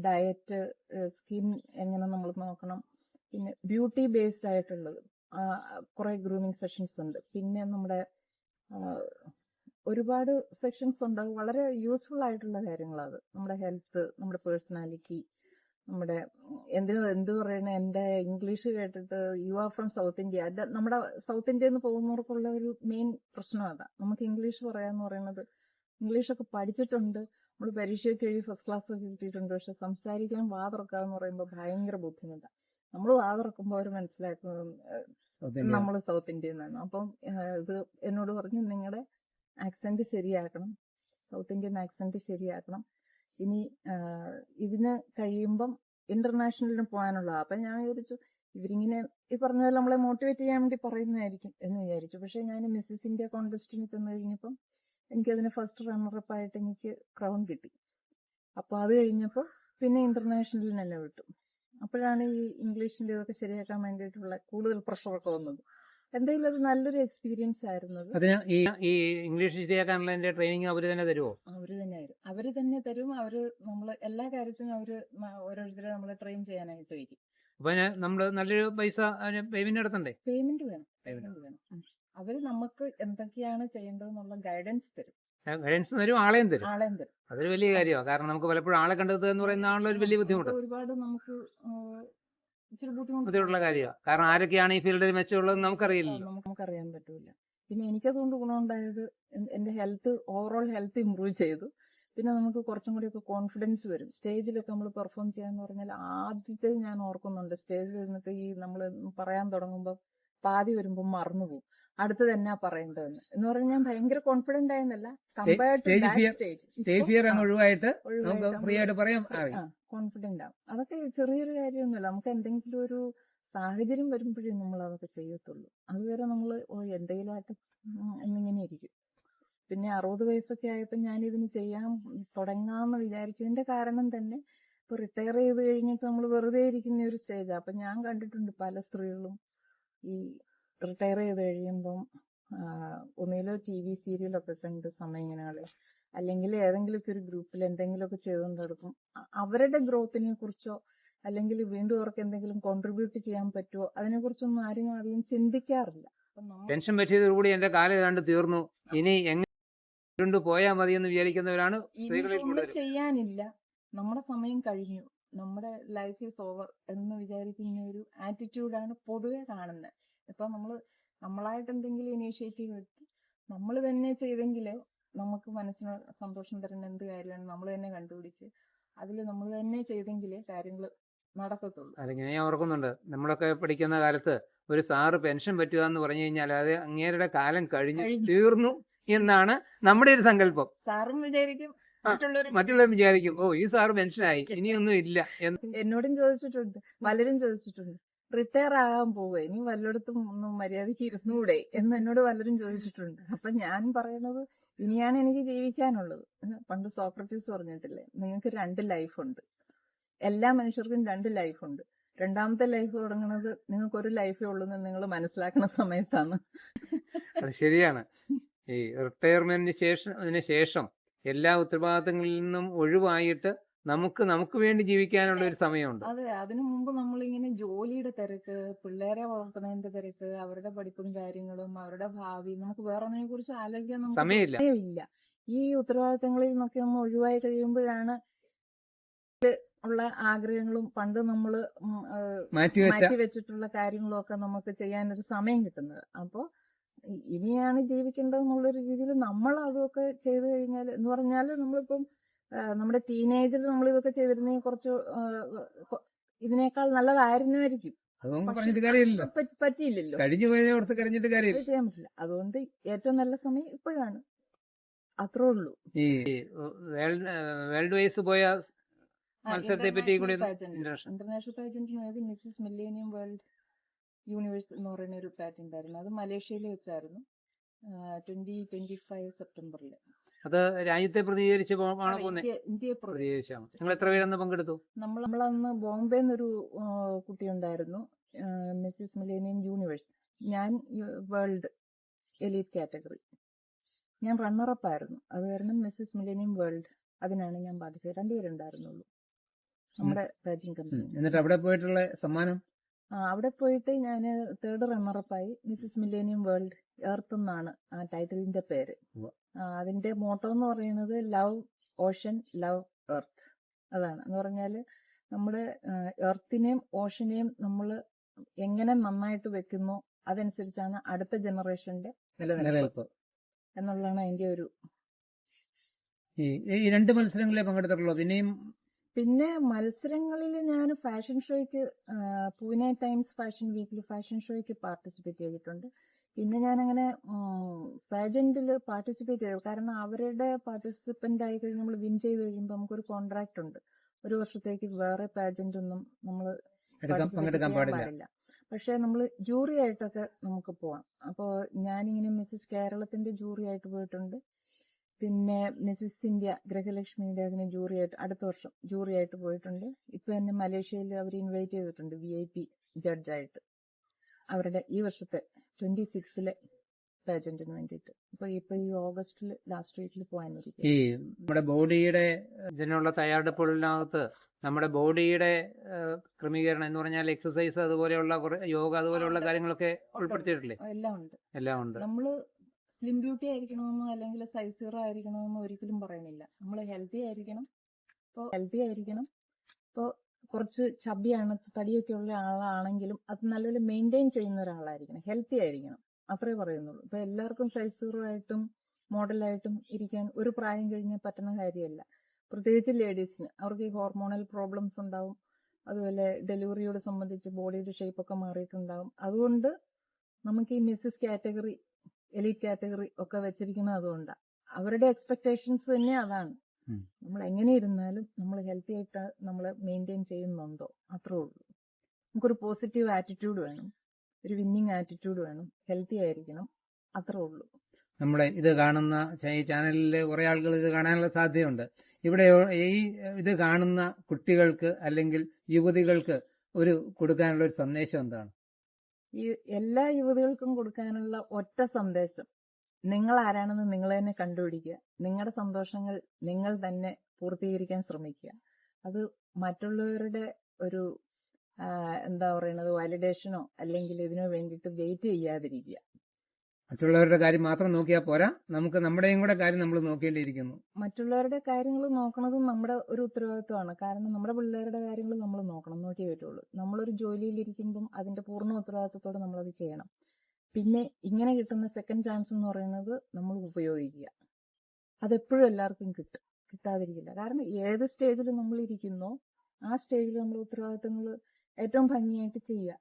ഡയറ്റ്, സ്കിൻ എങ്ങനെ നമ്മൾ നോക്കണം, പിന്നെ ബ്യൂട്ടി ബേസ്ഡ് ആയിട്ടുള്ളത് കുറെ ഗ്രൂമിങ് സെഷൻസ് ഉണ്ട്. പിന്നെ നമ്മുടെ ആ, ഒരുപാട് സെക്ഷൻസ് ഉണ്ട്. അത് വളരെ യൂസ്ഫുൾ ആയിട്ടുള്ള കാര്യങ്ങളാണ്. നമ്മുടെ ഹെൽത്ത്, നമ്മുടെ പേഴ്സണാലിറ്റി, നമ്മുടെ എന്ത് പറയണ, എൻ്റെ ഇംഗ്ലീഷ് കേട്ടിട്ട് you are from south India, നമ്മുടെ സൗത്ത് ഇന്ത്യയിൽ നിന്ന് പോകുന്നവർക്കുള്ള ഒരു മെയിൻ പ്രശ്നം അതാ. നമുക്ക് ഇംഗ്ലീഷ് പറയാന്ന് പറയുന്നത്, ഇംഗ്ലീഷൊക്കെ പഠിച്ചിട്ടുണ്ട്, നമ്മൾ പരീക്ഷയൊക്കെ എഴുതി ഫസ്റ്റ് ക്ലാസ് ഒക്കെ കിട്ടിയിട്ടുണ്ട്, പക്ഷെ സംസാരിക്കാൻ വാ തുറക്കാന്ന് പറയുമ്പോൾ ഭയങ്കര ബുദ്ധിമുട്ടാണ്. നമ്മൾ വാ തുറക്കുമ്പോൾ അവർ മനസ്സിലാക്കുന്നത് നമ്മൾ സൗത്ത് ഇന്ത്യയിൽ നിന്നാണ്. അപ്പം ഇത് എന്നോട് പറഞ്ഞു, നിങ്ങളുടെ ആക്സെന്റ് ശരിയാക്കണം, സൗത്ത് ഇന്ത്യൻ ആക്സെന്റ് ശരിയാക്കണം. ഇനി ഇതിന് കഴിയുമ്പം ഇന്റർനാഷണലിന് പോകാനുള്ള. അപ്പൊ ഞാൻ വിചാരിച്ചു ഇവരിങ്ങനെ ഈ പറഞ്ഞ പോലെ നമ്മളെ മോട്ടിവേറ്റ് ചെയ്യാൻ വേണ്ടി പറയുന്നതായിരിക്കും എന്ന് വിചാരിച്ചു. പക്ഷെ ഞാൻ മിസ്സിസ് ഇന്ത്യ കോൺടെസ്റ്റിന് ചെന്ന് കഴിഞ്ഞപ്പം എനിക്കതിന് ഫസ്റ്റ് റണ്ണറപ്പ് ആയിട്ട് എനിക്ക് ക്രൗൺ കിട്ടി. അപ്പൊ അത് കഴിഞ്ഞപ്പോൾ പിന്നെ ഇന്റർനാഷണലിനെല്ലാം വിട്ടു. അപ്പോഴാണ് ഈ ഇംഗ്ലീഷിന്റെ ഇതൊക്കെ ശരിയാക്കാൻ വേണ്ടിയിട്ടുള്ള കൂടുതൽ പ്രഷറൊക്കെ വന്നത്. എന്തായാലും അത് നല്ലൊരു എക്സ്പീരിയൻസ് ആയിരുന്നു. അതിന് ഈ ഇംഗ്ലീഷ് ശരിയാക്കാനുള്ള ട്രെയിനിങ് അവർ തന്നെ തരുമോ? അവര് തന്നെ തരും. അവര് നമ്മള് എല്ലാ കാര്യത്തിനും അവര് ഓരോരുത്തരെ നമ്മളെ ട്രെയിൻ ചെയ്യാനായിട്ട് വയ്ക്കും. അപ്പൊ നമ്മള് നല്ലൊരു പൈസ പേയ്മെന്റ് നടത്തണ്ടേ? പേയ്മെന്റ് വേണം. അവര് നമുക്ക് എന്തൊക്കെയാണ് ചെയ്യേണ്ടതെന്നുള്ള ഗൈഡൻസ് തരും. ഗൈഡൻസ് തരും, ആളെയും തരും. തരും. അതൊരു വലിയ കാര്യമാണ്. കാരണം നമുക്ക് പലപ്പോഴും ആളെ കണ്ടെത്തുക എന്ന് പറയുന്നതാണല്ലോ ഒരു വലിയ ബുദ്ധിമുട്ട്. ഒരുപാട് നമുക്ക് ഇച്ചിരി ബുദ്ധിമുട്ടുള്ള കാര്യമാണ്. കാരണം ആരൊക്കെയാണ് ഈ ഫീൽഡിൽ മെച്ചമുള്ളതെന്ന് നമുക്കറിയില്ലല്ലോ. നമുക്കറിയാൻ പറ്റൂല. പിന്നെ എനിക്കതുകൊണ്ട് ഗുണമുണ്ടായത് എന്റെ ഹെൽത്ത്, ഓവറോൾ ഹെൽത്ത് ഇമ്പ്രൂവ് ചെയ്തു. പിന്നെ നമുക്ക് കുറച്ചും കൂടി ഒക്കെ കോൺഫിഡൻസ് വരും. സ്റ്റേജിലൊക്കെ നമ്മൾ പെർഫോം ചെയ്യാന്ന് പറഞ്ഞാൽ ആദ്യത്തെ ഞാൻ ഓർക്കുന്നുണ്ട്, സ്റ്റേജിൽ ഇരുന്നിട്ട് ഈ നമ്മൾ പറയാൻ തുടങ്ങുമ്പോൾ പാതി വരുമ്പോൾ മറന്നുപോകും അടുത്തത് എന്നാ പറയേണ്ടതെന്ന്. എന്ന് പറഞ്ഞാൽ ഞാൻ ഭയങ്കര കോൺഫിഡന്റ് ആയെന്നല്ല, കോൺഫിഡന്റ് ആവും. അതൊക്കെ ചെറിയൊരു കാര്യമൊന്നുമല്ല. നമുക്ക് എന്തെങ്കിലും ഒരു സാഹചര്യം വരുമ്പോഴേ നമ്മൾ അതൊക്കെ ചെയ്യത്തുള്ളൂ. അതുവരെ നമ്മൾ എന്തെങ്കിലും ആയിട്ട് എന്നിങ്ങനെ ഇരിക്കും. പിന്നെ 60 വയസ്സൊക്കെ ആയപ്പോൾ ഞാൻ ഇതിന് ചെയ്യാൻ തുടങ്ങാമെന്ന് വിചാരിച്ചതിന്റെ കാരണം തന്നെ, ഇപ്പൊ റിട്ടയർ ചെയ്ത് കഴിഞ്ഞിട്ട് നമ്മൾ വെറുതെ ഇരിക്കുന്ന ഒരു സ്റ്റേജാണ്. അപ്പൊ ഞാൻ കണ്ടിട്ടുണ്ട് പല സ്ത്രീകളും ഈ റിട്ടയർ ചെയ്ത് കഴിയുമ്പം ഒന്നിലോ TV സീരിയലൊക്കെ കണ്ട് സമയം ഇങ്ങനെ കളയും, അല്ലെങ്കിൽ ഏതെങ്കിലുമൊക്കെ ഒരു ഗ്രൂപ്പിൽ എന്തെങ്കിലുമൊക്കെ ചെയ്തുകൊണ്ടെടുക്കും. അവരുടെ ഗ്രോത്തിനെ കുറിച്ചോ അല്ലെങ്കിൽ വീണ്ടും അവർക്ക് എന്തെങ്കിലും കോൺട്രിബ്യൂട്ട് ചെയ്യാൻ പറ്റുമോ അതിനെക്കുറിച്ചൊന്നും ആരും അധികം ചിന്തിക്കാറില്ല. പെൻഷൻ പറ്റിയതോടുകൂടി എന്റെ കാലം ഏതാണ്ട് തീർന്നു, ഇനി എങ്ങനെ പോയാൽ മതി എന്ന് വിചാരിക്കുന്നവരാണ് സ്ത്രീകളിൽ കൂടുതൽ. ചെയ്യാനില്ല, നമ്മുടെ സമയം കഴിഞ്ഞു, നമ്മുടെ ലൈഫ് ഈസ് ഓവർ എന്ന് വിചാരിക്കുന്ന ഒരു ആറ്റിറ്റ്യൂഡാണ് പൊതുവെ കാണുന്നത്. ഇപ്പൊ നമ്മളായിട്ട് എന്തെങ്കിലും ഇനീഷ്യേറ്റീവ് എടുത്ത് നമ്മൾ തന്നെ ചെയ്തെങ്കിലേ നമുക്ക് മനസ്സിന് സന്തോഷം തരുന്ന എന്ത് കാര്യമാണ് നമ്മൾ തന്നെ കണ്ടുപിടിച്ച് അതിൽ നമ്മൾ തന്നെ ചെയ്തെങ്കിലേ കാര്യങ്ങൾ നടക്കത്തുള്ളൂ. അല്ലെങ്കിൽ ഞാൻ ഓർക്കുന്നുണ്ട്, നമ്മളൊക്കെ പഠിക്കുന്ന കാലത്ത് ഒരു സാറ് പെൻഷൻ പറ്റുക എന്ന് പറഞ്ഞു കഴിഞ്ഞാൽ അത് അങ്ങേരുടെ കാലം കഴിഞ്ഞു തീർന്നു എന്നാണ് നമ്മുടെ ഒരു സങ്കല്പം. സാറും വിചാരിക്കും, മറ്റുള്ളവർ വിചാരിക്കും, ഓ ഈ സാറ് പെൻഷനായി, ഇനിയൊന്നും ഇല്ല. എന്നോടും ചോദിച്ചിട്ടുണ്ട്, പലരും ചോദിച്ചിട്ടുണ്ട്, റിട്ടയർ ആകാൻ പോവുക, ഇനി വല്ലയിടത്തും ഒന്നും മര്യാദയ്ക്ക് ഇരുന്നൂടെ എന്ന് എന്നോട് പലരും ചോദിച്ചിട്ടുണ്ട്. അപ്പൊ ഞാൻ പറയുന്നത്, ഇനിയാണ് എനിക്ക് ജീവിക്കാനുള്ളത്. പണ്ട് സോക്രട്ടീസ് പറഞ്ഞിട്ടില്ലേ, നിങ്ങൾക്ക് 2 ലൈഫുണ്ട്, എല്ലാ മനുഷ്യർക്കും 2 ലൈഫുണ്ട്. രണ്ടാമത്തെ ലൈഫ് തുടങ്ങുന്നത് നിങ്ങൾക്ക് ഒരു ലൈഫേ ഉള്ളൂ എന്ന് നിങ്ങൾ മനസ്സിലാക്കുന്ന സമയത്താണ്. അത് ശരിയാണ്. ഈ റിട്ടയർമെന്റിന് ശേഷം എല്ലാ ഉത്തരവാദിത്തങ്ങളിൽ നിന്നും ഒഴിവായിട്ട് നമുക്ക് വേണ്ടി ജീവിക്കാനുള്ള ഒരു സമയമുണ്ട്. അതെ, അതിനു മുമ്പ് നമ്മളിങ്ങനെ ജോലിയുടെ തിരക്ക്, പിള്ളേരെ വളർത്തുന്നതിന്റെ തിരക്ക്, അവരുടെ പഠിപ്പും കാര്യങ്ങളും, അവരുടെ ഭാവി, നമുക്ക് വേറെ ഒന്നിനെ കുറിച്ച് ആലോചിക്കാൻ സമയമില്ല. ഈ ഉത്തരവാദിത്തങ്ങളിൽ നിന്നൊക്കെ ഒന്ന് ഒഴിവായി കഴിയുമ്പോഴാണ് ഉള്ള ആഗ്രഹങ്ങളും പണ്ട് നമ്മൾ മാറ്റി വെച്ചിട്ടുള്ള കാര്യങ്ങളും ഒക്കെ നമുക്ക് ചെയ്യാനൊരു സമയം കിട്ടുന്നത്. അപ്പോൾ ഇനിയാണ് ജീവിക്കേണ്ടത് എന്നുള്ളൊരു രീതിയിൽ നമ്മൾ അതൊക്കെ ചെയ്തു കഴിഞ്ഞാൽ, എന്ന് പറഞ്ഞാൽ നമ്മളിപ്പം നമ്മുടെ ടീനേജിൽ നമ്മൾ ഇതൊക്കെ ചെയ്തിരുന്നെങ്കിൽ കുറച്ച് ഇതിനേക്കാൾ നല്ലതായിരുന്നായിരിക്കും. പറ്റിയില്ലല്ലോ, ചെയ്യാൻ പറ്റില്ല. അതുകൊണ്ട് ഏറ്റവും നല്ല സമയം ഇപ്പോഴാണ്. അത്രേ ഉള്ളൂ. ഈ വേൾഡ് വൈസ് പോയ മത്സരത്തെ പറ്റി കൂടി ഇന്റർനാഷണൽ പാജന്റിന് മിസ്സിസ് മില്ലേനിയം വേൾഡ് യൂണിവേഴ്സ് എന്ന് പറയുന്ന ഒരു പാജന്റ് ആയിരുന്നു. അത് മലേഷ്യയിൽ വെച്ചായിരുന്നു 2025 സെപ്റ്റംബറിൽ. അത് രാജ്യത്തെ പ്രതികരിച്ച് ഇന്ത്യയെ പ്രതികരിച്ചാണ്. നിങ്ങൾ എത്ര പേരന്ന് പങ്കെടുത്തു? നമ്മളന്ന് ബോംബെന്നൊരു കുട്ടി ഉണ്ടായിരുന്നു, മിസ്സിസ് മില്ലേനിയം യൂണിവേഴ്സ്. ഞാൻ വേൾഡ് എലീറ്റ് കാറ്റഗറി, ഞാൻ റണ്ണറപ്പ് ആയിരുന്നു. അത് കാരണം മിസ്സിസ് മില്ലേനിയം വേൾഡ്, അതിനാണ് ഞാൻ പാർട്ടിസിപ്പേറ്റ്. 2 പേരുണ്ടായിരുന്നുള്ളൂ നമ്മുടെ പാജിംഗ് കമ്പനി. എന്നിട്ട് അവിടെ പോയിട്ടുള്ള സമ്മാനം അവിടെ പോയിട്ട് ഞാൻ 3rd റണ്ണറപ്പായി. മിസ്സിസ് മില്ലേനിയം വേൾഡ് എർത്ത് എന്നാണ് ആ ടൈറ്റിലിന്റെ പേര്. അതിന്റെ മോട്ടോ എന്ന് പറയുന്നത് ലവ് ഓഷൻ ലവ് എർത്ത്. അതാണ് എന്ന് പറഞ്ഞാൽ നമ്മുടെ എർത്തിനെയും ഓഷനെയും നമ്മൾ എങ്ങനെ നന്നായിട്ട് വെക്കുന്നോ അതനുസരിച്ചാണ് അടുത്ത ജനറേഷന്റെ നിലനിൽപ്പ് എന്നുള്ളതാണ് അതിന്റെ ഒരു. ഈ രണ്ട് മത്സരങ്ങളിലേ പങ്കെടുത്തിട്ടുള്ളൂ. പിന്നെ മത്സരങ്ങളിൽ ഞാൻ ഫാഷൻ ഷോയ്ക്ക് പൂനെ ടൈംസ് ഫാഷൻ വീക്കിൽ ഫാഷൻ ഷോയ്ക്ക് പാർട്ടിസിപ്പേറ്റ് ചെയ്തിട്ടുണ്ട്. പിന്നെ ഞാൻ അങ്ങനെ പാജന്റിൽ പാർട്ടിസിപ്പേറ്റ് ചെയ്തു. കാരണം അവരുടെ പാർട്ടിസിപ്പന്റ് ആയി കഴിഞ്ഞ് നമ്മൾ വിൻ ചെയ്ത് കഴിയുമ്പോൾ നമുക്കൊരു കോൺട്രാക്ട് ഉണ്ട്. 1 വർഷത്തേക്ക് വേറെ പാജന്റ് ഒന്നും നമ്മൾ പങ്കെടുക്കാൻ പാടില്ല. പക്ഷെ നമ്മൾ ജൂറി ആയിട്ടൊക്കെ നമുക്ക് പോവാം. അപ്പോൾ ഞാനിങ്ങനെ മിസ്സിസ് കേരളത്തിന്റെ ജൂറി ആയിട്ട് പോയിട്ടുണ്ട്. പിന്നെ മിസ്സിസ് ഇന്ത്യ ഗൃഹലക്ഷ്മിയുടെ അതിന് ജൂറി ആയിട്ട് അടുത്ത വർഷം ജൂറി ആയിട്ട് പോയിട്ടുണ്ട്. ഇപ്പൊ എന്നെ മലേഷ്യയിൽ അവർ ഇൻവൈറ്റ് ചെയ്തിട്ടുണ്ട് VIP ജഡ്ജായിട്ട് അവരുടെ ഈ വർഷത്തെ 26 പാജന്റിന് വേണ്ടിയിട്ട്. ഇപ്പൊ ഈ ഓഗസ്റ്റിൽ ലാസ്റ്റ് വീക്കിൽ പോകാനിരിക്കും. ഈ നമ്മുടെ ബോഡിയുടെ ഇതിനുള്ള തയ്യാറെടുപ്പുകളിനകത്ത് നമ്മുടെ ബോഡിയുടെ ക്രമീകരണം എന്ന് പറഞ്ഞാൽ എക്സസൈസ് അതുപോലെയുള്ള യോഗ അതുപോലെയുള്ള കാര്യങ്ങളൊക്കെ ഉൾപ്പെടുത്തിയിട്ടില്ലേ? എല്ലാം ഉണ്ട്. നമ്മള് സ്ലിം ബ്യൂട്ടി ആയിരിക്കണമെന്നോ അല്ലെങ്കിൽ സൈസ് 0 ആയിരിക്കണമെന്നോ ഒരിക്കലും പറയുന്നില്ല. നമ്മൾ ഹെൽത്തി ആയിരിക്കണം. ഇപ്പോൾ കുറച്ച് ചബിയാണ്, തടിയൊക്കെ ഉള്ള ആളാണെങ്കിലും അത് നല്ലപോലെ മെയിൻറ്റെയിൻ ചെയ്യുന്ന ഒരാളായിരിക്കണം, ഹെൽത്തി ആയിരിക്കണം, അത്രേ പറയുന്നുള്ളൂ. ഇപ്പൊ എല്ലാവർക്കും സൈസ് 0 ആയിട്ടും മോഡലായിട്ടും ഇരിക്കാൻ ഒരു പ്രായം കഴിഞ്ഞാൽ പറ്റുന്ന കാര്യമല്ല. പ്രത്യേകിച്ച് ലേഡീസിന് അവർക്ക് ഈ ഹോർമോണൽ പ്രോബ്ലംസ് ഉണ്ടാവും. അതുപോലെ ഡെലിവറിയോട് സംബന്ധിച്ച് ബോഡിയുടെ ഷേപ്പൊക്കെ മാറിയിട്ടുണ്ടാവും. അതുകൊണ്ട് നമുക്ക് ഈ മിസ്സിസ് കാറ്റഗറി എലീറ്റ് കാറ്റഗറി ഒക്കെ വെച്ചിരിക്കുന്നത് അതുകൊണ്ടാണ്. അവരുടെ എക്സ്പെക്ടേഷൻസ് തന്നെ അതാണ്. നമ്മൾ എങ്ങനെ ഇരുന്നാലും നമ്മൾ ഹെൽത്തി ആയിട്ട് നമ്മൾ മെയിൻറ്റെയിൻ ചെയ്യുന്നുണ്ടോ, അത്രേ ഉള്ളൂ. നമുക്കൊരു പോസിറ്റീവ് ആറ്റിറ്റ്യൂഡ് വേണം, ഒരു വിന്നിങ് ആറ്റിറ്റ്യൂഡ് വേണം, ഹെൽത്തി ആയിരിക്കണം, അത്രേ ഉള്ളൂ. നമ്മുടെ ഇത് കാണുന്ന ഈ ചാനലിൽ കുറെ ആളുകൾ ഇത് കാണാനുള്ള സാധ്യതയുണ്ട്. ഇവിടെ ഈ ഇത് കാണുന്ന കുട്ടികൾക്ക് അല്ലെങ്കിൽ യുവതികൾക്ക് കൊടുക്കാനുള്ള ഒരു സന്ദേശം എന്താണ്? ഈ എല്ലാ യുവതികൾക്കും കൊടുക്കാനുള്ള ഒറ്റ സന്ദേശം, നിങ്ങൾ ആരാണെന്ന് നിങ്ങൾ തന്നെ കണ്ടുപിടിക്കുക. നിങ്ങളുടെ സന്തോഷങ്ങൾ നിങ്ങൾ തന്നെ പൂർത്തീകരിക്കാൻ ശ്രമിക്കുക. അത് മറ്റുള്ളവരുടെ ഒരു എന്താ പറയുന്നത് വാലിഡേഷനോ അല്ലെങ്കിൽ ഇതിനോ വേണ്ടിയിട്ട് വെയിറ്റ് ചെയ്യാതിരിക്കുക. മറ്റുള്ളവരുടെ കാര്യം മാത്രം നോക്കിയാൽ പോരാ, നമുക്ക് നമ്മുടെയും കൂടെ കാര്യം നമ്മൾ നോക്കേണ്ടിയിരിക്കുന്നു. മറ്റുള്ളവരുടെ കാര്യങ്ങൾ നോക്കുന്നതും നമ്മുടെ ഒരു ഉത്തരവാദിത്വമാണ്. കാരണം നമ്മുടെ പിള്ളേരുടെ കാര്യങ്ങൾ നമ്മൾ നോക്കിയേ പറ്റുള്ളൂ. നമ്മളൊരു ജോലിയിലിരിക്കുമ്പം അതിന്റെ പൂർണ്ണ ഉത്തരവാദിത്വത്തോടെ നമ്മളത് ചെയ്യണം. പിന്നെ ഇങ്ങനെ കിട്ടുന്ന സെക്കൻഡ് ചാൻസ് എന്ന് പറയുന്നത് നമ്മൾ ഉപയോഗിക്കുക. അതെപ്പോഴും എല്ലാവർക്കും കിട്ടാതിരിക്കില്ല. കാരണം ഏത് സ്റ്റേജിൽ നമ്മൾ ഇരിക്കുന്നോ ആ സ്റ്റേജിൽ നമ്മൾ ഉത്തരവാദിത്തങ്ങൾ ഏറ്റവും ഭംഗിയായിട്ട് ചെയ്യുക.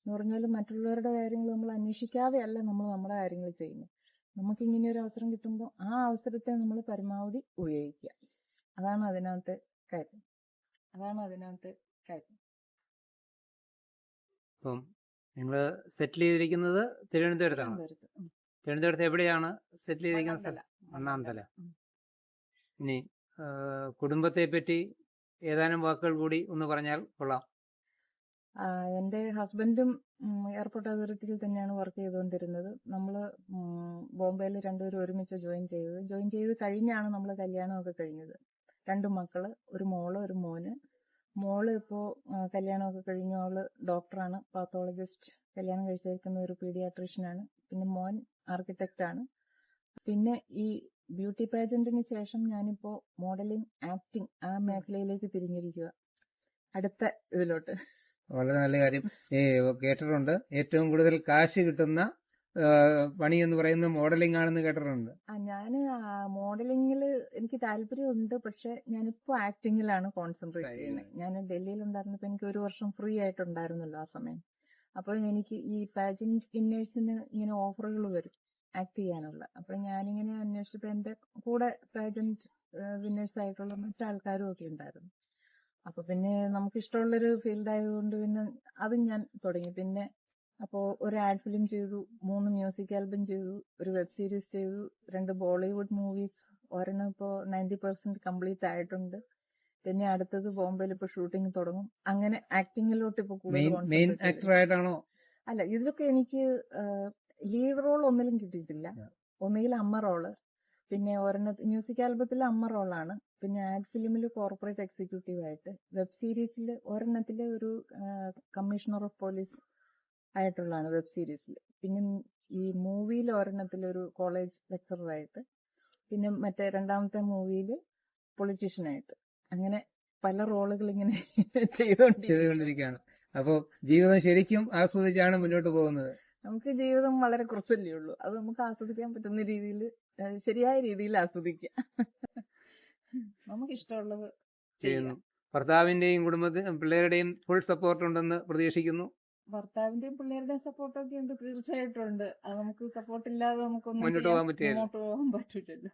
എന്ന് പറഞ്ഞാൽ മറ്റുള്ളവരുടെ കാര്യങ്ങൾ നമ്മൾ അന്വേഷിക്കാതെയല്ല നമ്മൾ നമ്മുടെ കാര്യങ്ങൾ ചെയ്യുന്നത്. നമുക്കിങ്ങനെ ഒരു അവസരം കിട്ടുമ്പോൾ ആ അവസരത്തെ നമ്മൾ പരമാവധി ഉപയോഗിക്കുക. അതാണ് അതിനകത്തെ കാര്യം. അപ്പം നിങ്ങൾ സെറ്റിൽ ചെയ്തിരിക്കുന്നത് തിരുവനന്തപുരത്താണ്. തിരുവനന്തപുരത്ത് എവിടെയാണ് സെറ്റിൽ ചെയ്തിരിക്കുന്നത്? മണ്ണാന്തല. ഇനി കുടുംബത്തെ പറ്റി ഏതാനും വാക്കുകൾ കൂടി ഒന്ന് പറഞ്ഞാൽ കൊള്ളാം. എൻ്റെ ഹസ്ബൻഡും എയർപോർട്ട് അതോറിറ്റിയിൽ തന്നെയാണ് വർക്ക് ചെയ്തുകൊണ്ടിരുന്നത്. നമ്മൾ ബോംബെയിൽ രണ്ടുപേരും ഒരുമിച്ച് ജോയിൻ ചെയ്ത് കഴിഞ്ഞാണ് നമ്മൾ കല്യാണമൊക്കെ കഴിഞ്ഞത്. 2 മക്കള്, ഒരു മോള് ഒരു മോന്. മോള് ഇപ്പോൾ കല്യാണമൊക്കെ കഴിഞ്ഞ അവള് ഡോക്ടറാണ്, പാത്തോളജിസ്റ്റ്. കല്യാണം കഴിച്ചിരിക്കുന്ന ഒരു പീഡിയാട്രീഷ്യനാണ്. പിന്നെ മോൻ ആർക്കിടെക്റ്റാണ്. പിന്നെ ഈ ബ്യൂട്ടി പാജന്റിന് ശേഷം ഞാനിപ്പോ മോഡലിംഗ്, ആക്ടിങ് ആ മേഖലയിലേക്ക് തിരിഞ്ഞിരിക്കുക, അടുത്ത ഇതിലോട്ട്. വളരെ നല്ല കാര്യം. കേട്ടിട്ടുണ്ട് ഏറ്റവും കൂടുതൽ കാശ് കിട്ടുന്ന പണി എന്ന് പറയുന്നത് മോഡലിംഗ് ആണെന്ന് കേട്ടിട്ടുണ്ട്. ഞാന് മോഡലിംഗിൽ എനിക്ക് താല്പര്യമുണ്ട്. പക്ഷെ ഞാനിപ്പോ ആക്ടിങ്ങിലാണ് കോൺസെൻട്രേറ്റ് ചെയ്യുന്നത്. ഞാൻ ഡൽഹിയിൽ ഉണ്ടായിരുന്നപ്പോ എനിക്ക് 1 വർഷം ഫ്രീ ആയിട്ടുണ്ടായിരുന്നല്ലോ ആ സമയം. അപ്പൊ എനിക്ക് ഈ പാജന്റ് വിന്നേഴ്സിന് ഇങ്ങനെ ഓഫറുകൾ വരും ആക്ട് ചെയ്യാനുള്ള. അപ്പൊ ഞാനിങ്ങനെ അന്വേഷിച്ചപ്പോ എന്റെ കൂടെ പാജന്റ് വിന്നേഴ്സ് ആയിട്ടുള്ള മറ്റാൾക്കാരും ഒക്കെ ഉണ്ടായിരുന്നു. അപ്പൊ പിന്നെ നമുക്ക് ഇഷ്ടമുള്ളൊരു ഫീൽഡ് ആയതുകൊണ്ട് പിന്നെ അതും ഞാൻ തുടങ്ങി. പിന്നെ അപ്പോൾ ഒരു ആഡ് ഫിലിം ചെയ്തു, 3 മ്യൂസിക് ആൽബം ചെയ്തു, ഒരു വെബ് സീരീസ് ചെയ്തു, 2 ബോളിവുഡ് മൂവീസ്, ഒരെണ്ണം ഇപ്പോൾ 90% കംപ്ലീറ്റ് ആയിട്ടുണ്ട്. പിന്നെ അടുത്തത് ബോംബെയിൽ ഇപ്പോൾ ഷൂട്ടിംഗ് തുടങ്ങും. അങ്ങനെ ആക്ടിങ്ങിലോട്ട് ഇപ്പോൾ കൂടുതൽ അല്ല, ഇതിലൊക്കെ എനിക്ക് ലീഡ് റോൾ ഒന്നിലും കിട്ടിയിട്ടില്ല. ഒന്നുകിൽ അമ്മ റോള്, പിന്നെ മ്യൂസിക് ആൽബത്തിൽ അമ്മ റോളാണ്. പിന്നെ ആഡ് ഫിലിമിൽ കോർപ്പറേറ്റ് എക്സിക്യൂട്ടീവ് ആയിട്ട്, വെബ് സീരീസിൽ ഒരെണ്ണത്തിൽ ഒരു കമ്മീഷണർ ഓഫ് പോലീസ് ആയിട്ടുള്ളതാണ് വെബ് സീരീസിൽ. പിന്നെ ഈ മൂവിയിൽ ഒരെണ്ണത്തിൽ ഒരു കോളേജ് ലെക്ചററായിട്ട്, പിന്നെ മറ്റേ രണ്ടാമത്തെ മൂവിയിൽ പൊളിറ്റീഷ്യനായിട്ട്, അങ്ങനെ പല റോളുകൾ ഇങ്ങനെ ചെയ്തുകൊണ്ടിരിക്കുകയാണ്. അപ്പോ ജീവിതം ശരിക്കും ആസ്വദിച്ചാണ് മുന്നോട്ട് പോകുന്നത്. നമുക്ക് ജീവിതം വളരെ കുറച്ചല്ലേ ഉള്ളൂ, അത് നമുക്ക് ആസ്വദിക്കാൻ പറ്റുന്ന രീതിയിൽ, ശരിയായ രീതിയിൽ ആസ്വദിക്കുക. നമുക്ക് ഇഷ്ടമുള്ളത് ചെയ്യുന്നു. ഭർത്താവിന്റെയും പിള്ളേരുടെയും ഫുൾ സപ്പോർട്ട് ഉണ്ടെന്ന് പ്രതീക്ഷിക്കുന്നു. ഭർത്താവിന്റെയും പിള്ളേരുടെയും സപ്പോർട്ടൊക്കെ ഉണ്ട്, തീർച്ചയായിട്ടും ഉണ്ട്. അത് നമുക്ക് സപ്പോർട്ട് ഇല്ലാതെ നമുക്കൊന്നും മുന്നോട്ട് പോകാൻ പറ്റുകയില്ല. മുന്നോട്ട് പോകാൻ പറ്റില്ലല്ലോ.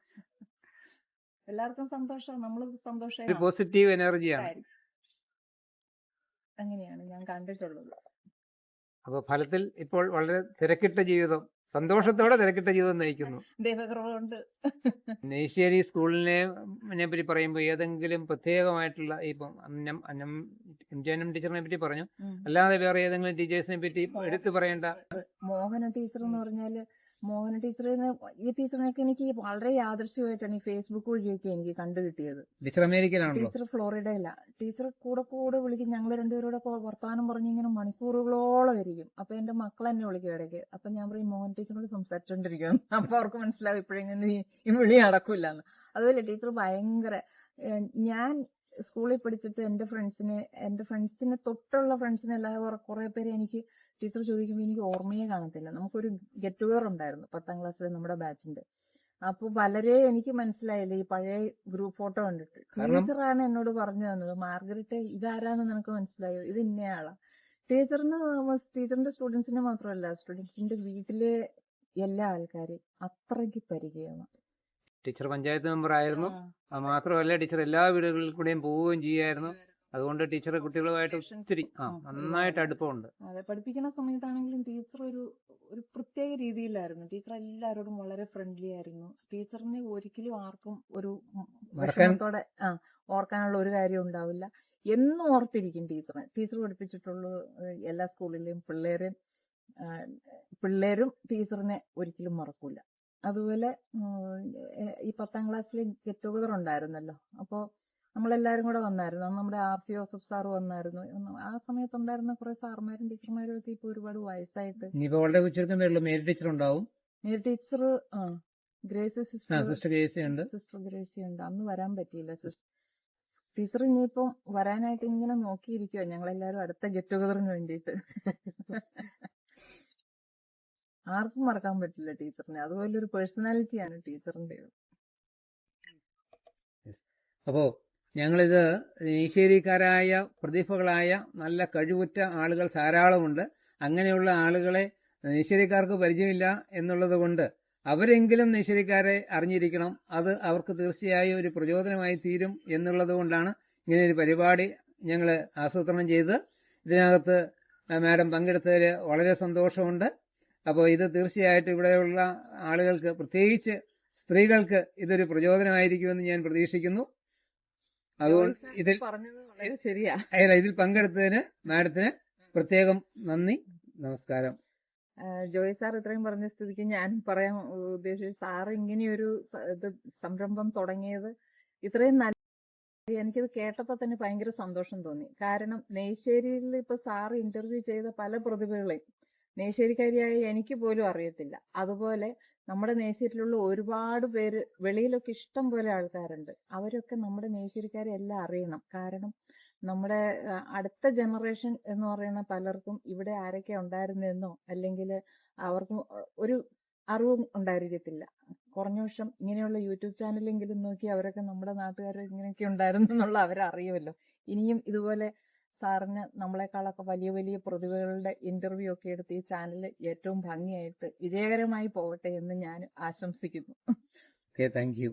എല്ലാവർക്കും സന്തോഷം, നമ്മൾ ഒരു സന്തോഷം പോസിറ്റീവ് എനർജിയാണ്. അങ്ങനെയാണ് ഞാൻ കണ്ടിട്ടുള്ളത്. അപ്പൊ ഫലത്തിൽ ഇപ്പോൾ വളരെ തിരക്കിട്ട ജീവിതം, സന്തോഷത്തോടെ തിരക്കിട്ട ജീവിതം നയിക്കുന്നു. ദൈവകൃപകൊണ്ട്. നെയ്ശ്ശേരി സ്കൂളിനെ പറ്റി പറയുമ്പോൾ ഏതെങ്കിലും പ്രത്യേകമായിട്ടുള്ള ഇപ്പം എം ടീച്ചറിനെ പറ്റി പറഞ്ഞു, അല്ലാതെ വേറെ ഏതെങ്കിലും ടീച്ചേഴ്സിനെ പറ്റി എടുത്തു പറയേണ്ട? മോഹന ടീച്ചർ എന്ന് പറഞ്ഞാല്, മോഹന ടീച്ചറിനെ, ഈ ടീച്ചറിനൊക്കെ എനിക്ക് വളരെ യാദൃശ്യമായിട്ടാണ് ഈ ഫേസ്ബുക്ക് വഴിയൊക്കെ എനിക്ക് കണ്ടുകിട്ടിയത്. ടീച്ചർ അമേരിക്കയിലാണല്ലോ. ടീച്ചർ ഫ്ലോറിഡയില. ടീച്ചർ കൂടെ വിളിക്കും, ഞങ്ങൾ രണ്ടുപേരോടെ വർത്താനം പറഞ്ഞ് ഇങ്ങനെ മണിക്കൂറുകളോളം ഇരിക്കും. അപ്പൊ എന്റെ മക്കൾ എന്നെ വിളിക്കും ഇടയ്ക്ക്. അപ്പൊ ഞാൻ പറയും മോഹൻ ടീച്ചറിനോട് സംസാരിച്ചോണ്ടിരിക്കുകയാണ്. അപ്പൊ അവർക്ക് മനസ്സിലാവും ഇപ്പോഴെങ്ങനെ ഈ വിളി നടക്കൂലെന്ന്. അതുപോലെ ടീച്ചർ ഭയങ്കര, ഞാൻ സ്കൂളിൽ പഠിച്ചിട്ട് എന്റെ ഫ്രണ്ട്സിനെ തൊട്ടുള്ള ഫ്രണ്ട്സിനെ എല്ലാം കുറെ പേര് എനിക്ക് ടീച്ചർ ചോദിക്കുമ്പോൾ എനിക്ക് ഓർമ്മയെ കാണത്തില്ല. നമുക്കൊരു ഗെറ്റ് ടുഗദർ ഉണ്ടായിരുന്നു 10ാം ക്ലാസ്സിലെ നമ്മുടെ ബാച്ചിന്റെ. അപ്പൊ വളരെ എനിക്ക് മനസ്സിലായില്ല ഈ പഴയ ഗ്രൂപ്പ് ഫോട്ടോ കണ്ടിട്ട്. ടീച്ചറാണ് എന്നോട് പറഞ്ഞു തന്നത്, മാർഗരറ്റ് ഇതാരാന്ന് നിനക്ക് മനസ്സിലായോ, ഇത് ഇന്നയാളാ. ടീച്ചറിന്റെ സ്റ്റുഡൻസിനെ മാത്രമല്ല, സ്റ്റുഡൻസിന്റെ വീട്ടിലെ എല്ലാ ആൾക്കാരെയും അത്രയ്ക്ക് പരിചയമാണ്. ടീച്ചർ പഞ്ചായത്ത് മെമ്പർ ആയിരുന്നു. അത് മാത്രമല്ല ടീച്ചർ എല്ലാ വീടുകളിൽ കൂടെയും പോവുകയും ചെയ്യുമായിരുന്നു. അതുകൊണ്ട് ടീച്ചർ കുട്ടികളുമായിട്ട് ഒത്തിരി നന്നായിട്ട് അടുപ്പമുണ്ട്. അതെ, പഠിപ്പിക്കുന്ന സമയത്താണെങ്കിലും ടീച്ചർ ഒരു പ്രത്യേക രീതിയിലായിരുന്നു. ടീച്ചർ എല്ലാവരോടും വളരെ ഫ്രണ്ട്ലി ആയിരുന്നു. ടീച്ചറിനെ ഒരിക്കലും ആർക്കും ഒരു വിഷമത്തോടെ ഓർക്കാനുള്ള ഒരു കാര്യം ഉണ്ടാവില്ല. എന്നും ഓർത്തിരിക്കും ടീച്ചറെ. ടീച്ചർ പഠിപ്പിച്ചിട്ടുള്ള എല്ലാ സ്കൂളിലെയും പിള്ളേരും ടീച്ചറിനെ ഒരിക്കലും മറക്കൂല. അതുപോലെ ഈ 10ാം ക്ലാസ്സിൽ ഗെറ്റ് ടുഗദർ ഉണ്ടായിരുന്നല്ലോ, അപ്പോൾ നമ്മളെല്ലാരും കൂടെ വന്നായിരുന്നു. അന്ന് നമ്മുടെ ആർ സി ജോസഫ് സാറ് വന്നായിരുന്നു. ആ സമയത്തുണ്ടായിരുന്ന കുറെ സാറുമാരും ടീച്ചർമാരും ഒക്കെ ഇപ്പൊ ഒരുപാട് വയസ്സായിട്ട്. വളരെ ചുരുക്കം മേരി ടീച്ചർ ഉണ്ടാവും. Mary teacher, Gracy sister Gracy ഉണ്ട്. അന്ന് വരാൻ പറ്റിയില്ല. ടീച്ചർ ഇനിയിപ്പം വരാനായിട്ട് ഇങ്ങനെ നോക്കിയിരിക്കുവോ ഞങ്ങളെല്ലാരും അടുത്ത ഗെറ്റ് ടുഗദറിന് വേണ്ടിയിട്ട്. ആർക്കും മറക്കാൻ പറ്റില്ല ടീച്ചറിനെ. അതുപോലെ ഒരു പേഴ്സണാലിറ്റിയാണ് ടീച്ചറിന്റെ. അപ്പോ ഞങ്ങളിത് നെയ്ശ്ശേരിക്കാരായ പ്രതിഭകളായ നല്ല കഴിവുറ്റ ആളുകൾ ധാരാളമുണ്ട്. അങ്ങനെയുള്ള ആളുകളെ നെയ്ശ്ശേരിക്കാർക്ക് പരിചയമില്ല എന്നുള്ളത് കൊണ്ട് അവരെങ്കിലും നെയ്ശ്ശേരിക്കാരെ അറിഞ്ഞിരിക്കണം. അത് അവർക്ക് തീർച്ചയായും ഒരു പ്രചോദനമായി തീരും എന്നുള്ളത് കൊണ്ടാണ് ഇങ്ങനെ ഒരു പരിപാടി ഞങ്ങൾ ആസൂത്രണം ചെയ്ത്. ഇതിനകത്ത് മാഡം പങ്കെടുത്തതിൽ വളരെ സന്തോഷമുണ്ട്. അപ്പോൾ ഇത് തീർച്ചയായിട്ടും ഇവിടെയുള്ള ആളുകൾക്ക്, പ്രത്യേകിച്ച് സ്ത്രീകൾക്ക് ഇതൊരു പ്രചോദനമായിരിക്കുമെന്ന് ഞാൻ പ്രതീക്ഷിക്കുന്നു. അതുകൊണ്ട് ഇതിൽ പങ്കെടുത്തതിന് മാഡത്തിന് പ്രത്യേകം നന്ദി, നമസ്കാരം. ജോയ് സാർ ഇത്രയും പറഞ്ഞ സ്ഥിതിക്ക് ഞാൻ പറയാൻ ഉദ്ദേശിച്ചത്, സാറ് ഇങ്ങനെയൊരു സംരംഭം തുടങ്ങിയത് ഇത്രയും നല്ല, എനിക്കത് കേട്ടപ്പോൾ തന്നെ ഭയങ്കര സന്തോഷം തോന്നി. കാരണം നെയ്ശ്ശേരിയിൽ ഇപ്പൊ സാറ് ഇന്റർവ്യൂ ചെയ്ത പല പ്രതിഭകളെയും നെയ്ശ്ശേരിക്കാരിയായ എനിക്ക് പോലും അറിയത്തില്ല. അതുപോലെ നമ്മുടെ നെയ്ശ്ശേരിയിലുള്ള ഒരുപാട് പേര് വെളിയിലൊക്കെ ഇഷ്ടം പോലെ ആൾക്കാരുണ്ട്. അവരൊക്കെ നമ്മുടെ നെയ്ശ്ശേരിക്കാരെ എല്ലാം അറിയണം. കാരണം നമ്മുടെ അടുത്ത ജനറേഷൻ എന്ന് പറയുന്ന പലർക്കും ഇവിടെ ആരൊക്കെ ഉണ്ടായിരുന്നെന്നോ അല്ലെങ്കിൽ അവർക്ക് ഒരു അറിവും ഉണ്ടായിരിക്കത്തില്ല. കുറഞ്ഞ വർഷം ഇങ്ങനെയുള്ള യൂട്യൂബ് ചാനലെങ്കിലും നോക്കി അവരൊക്കെ നമ്മുടെ നാട്ടുകാർ ഇങ്ങനെയൊക്കെ ഉണ്ടായിരുന്നു എന്നുള്ള അവരറിയുമല്ലോ. ഇനിയും ഇതുപോലെ സാറിന് നമ്മളെക്കാളൊക്കെ വലിയ വലിയ പ്രതിഭകളുടെ ഇന്റർവ്യൂ ഒക്കെ എടുത്ത് ഈ ചാനൽ ഏറ്റവും ഭംഗിയായിട്ട് വിജയകരമായി പോകട്ടെ എന്ന് ഞാൻ ആശംസിക്കുന്നു. Thank you.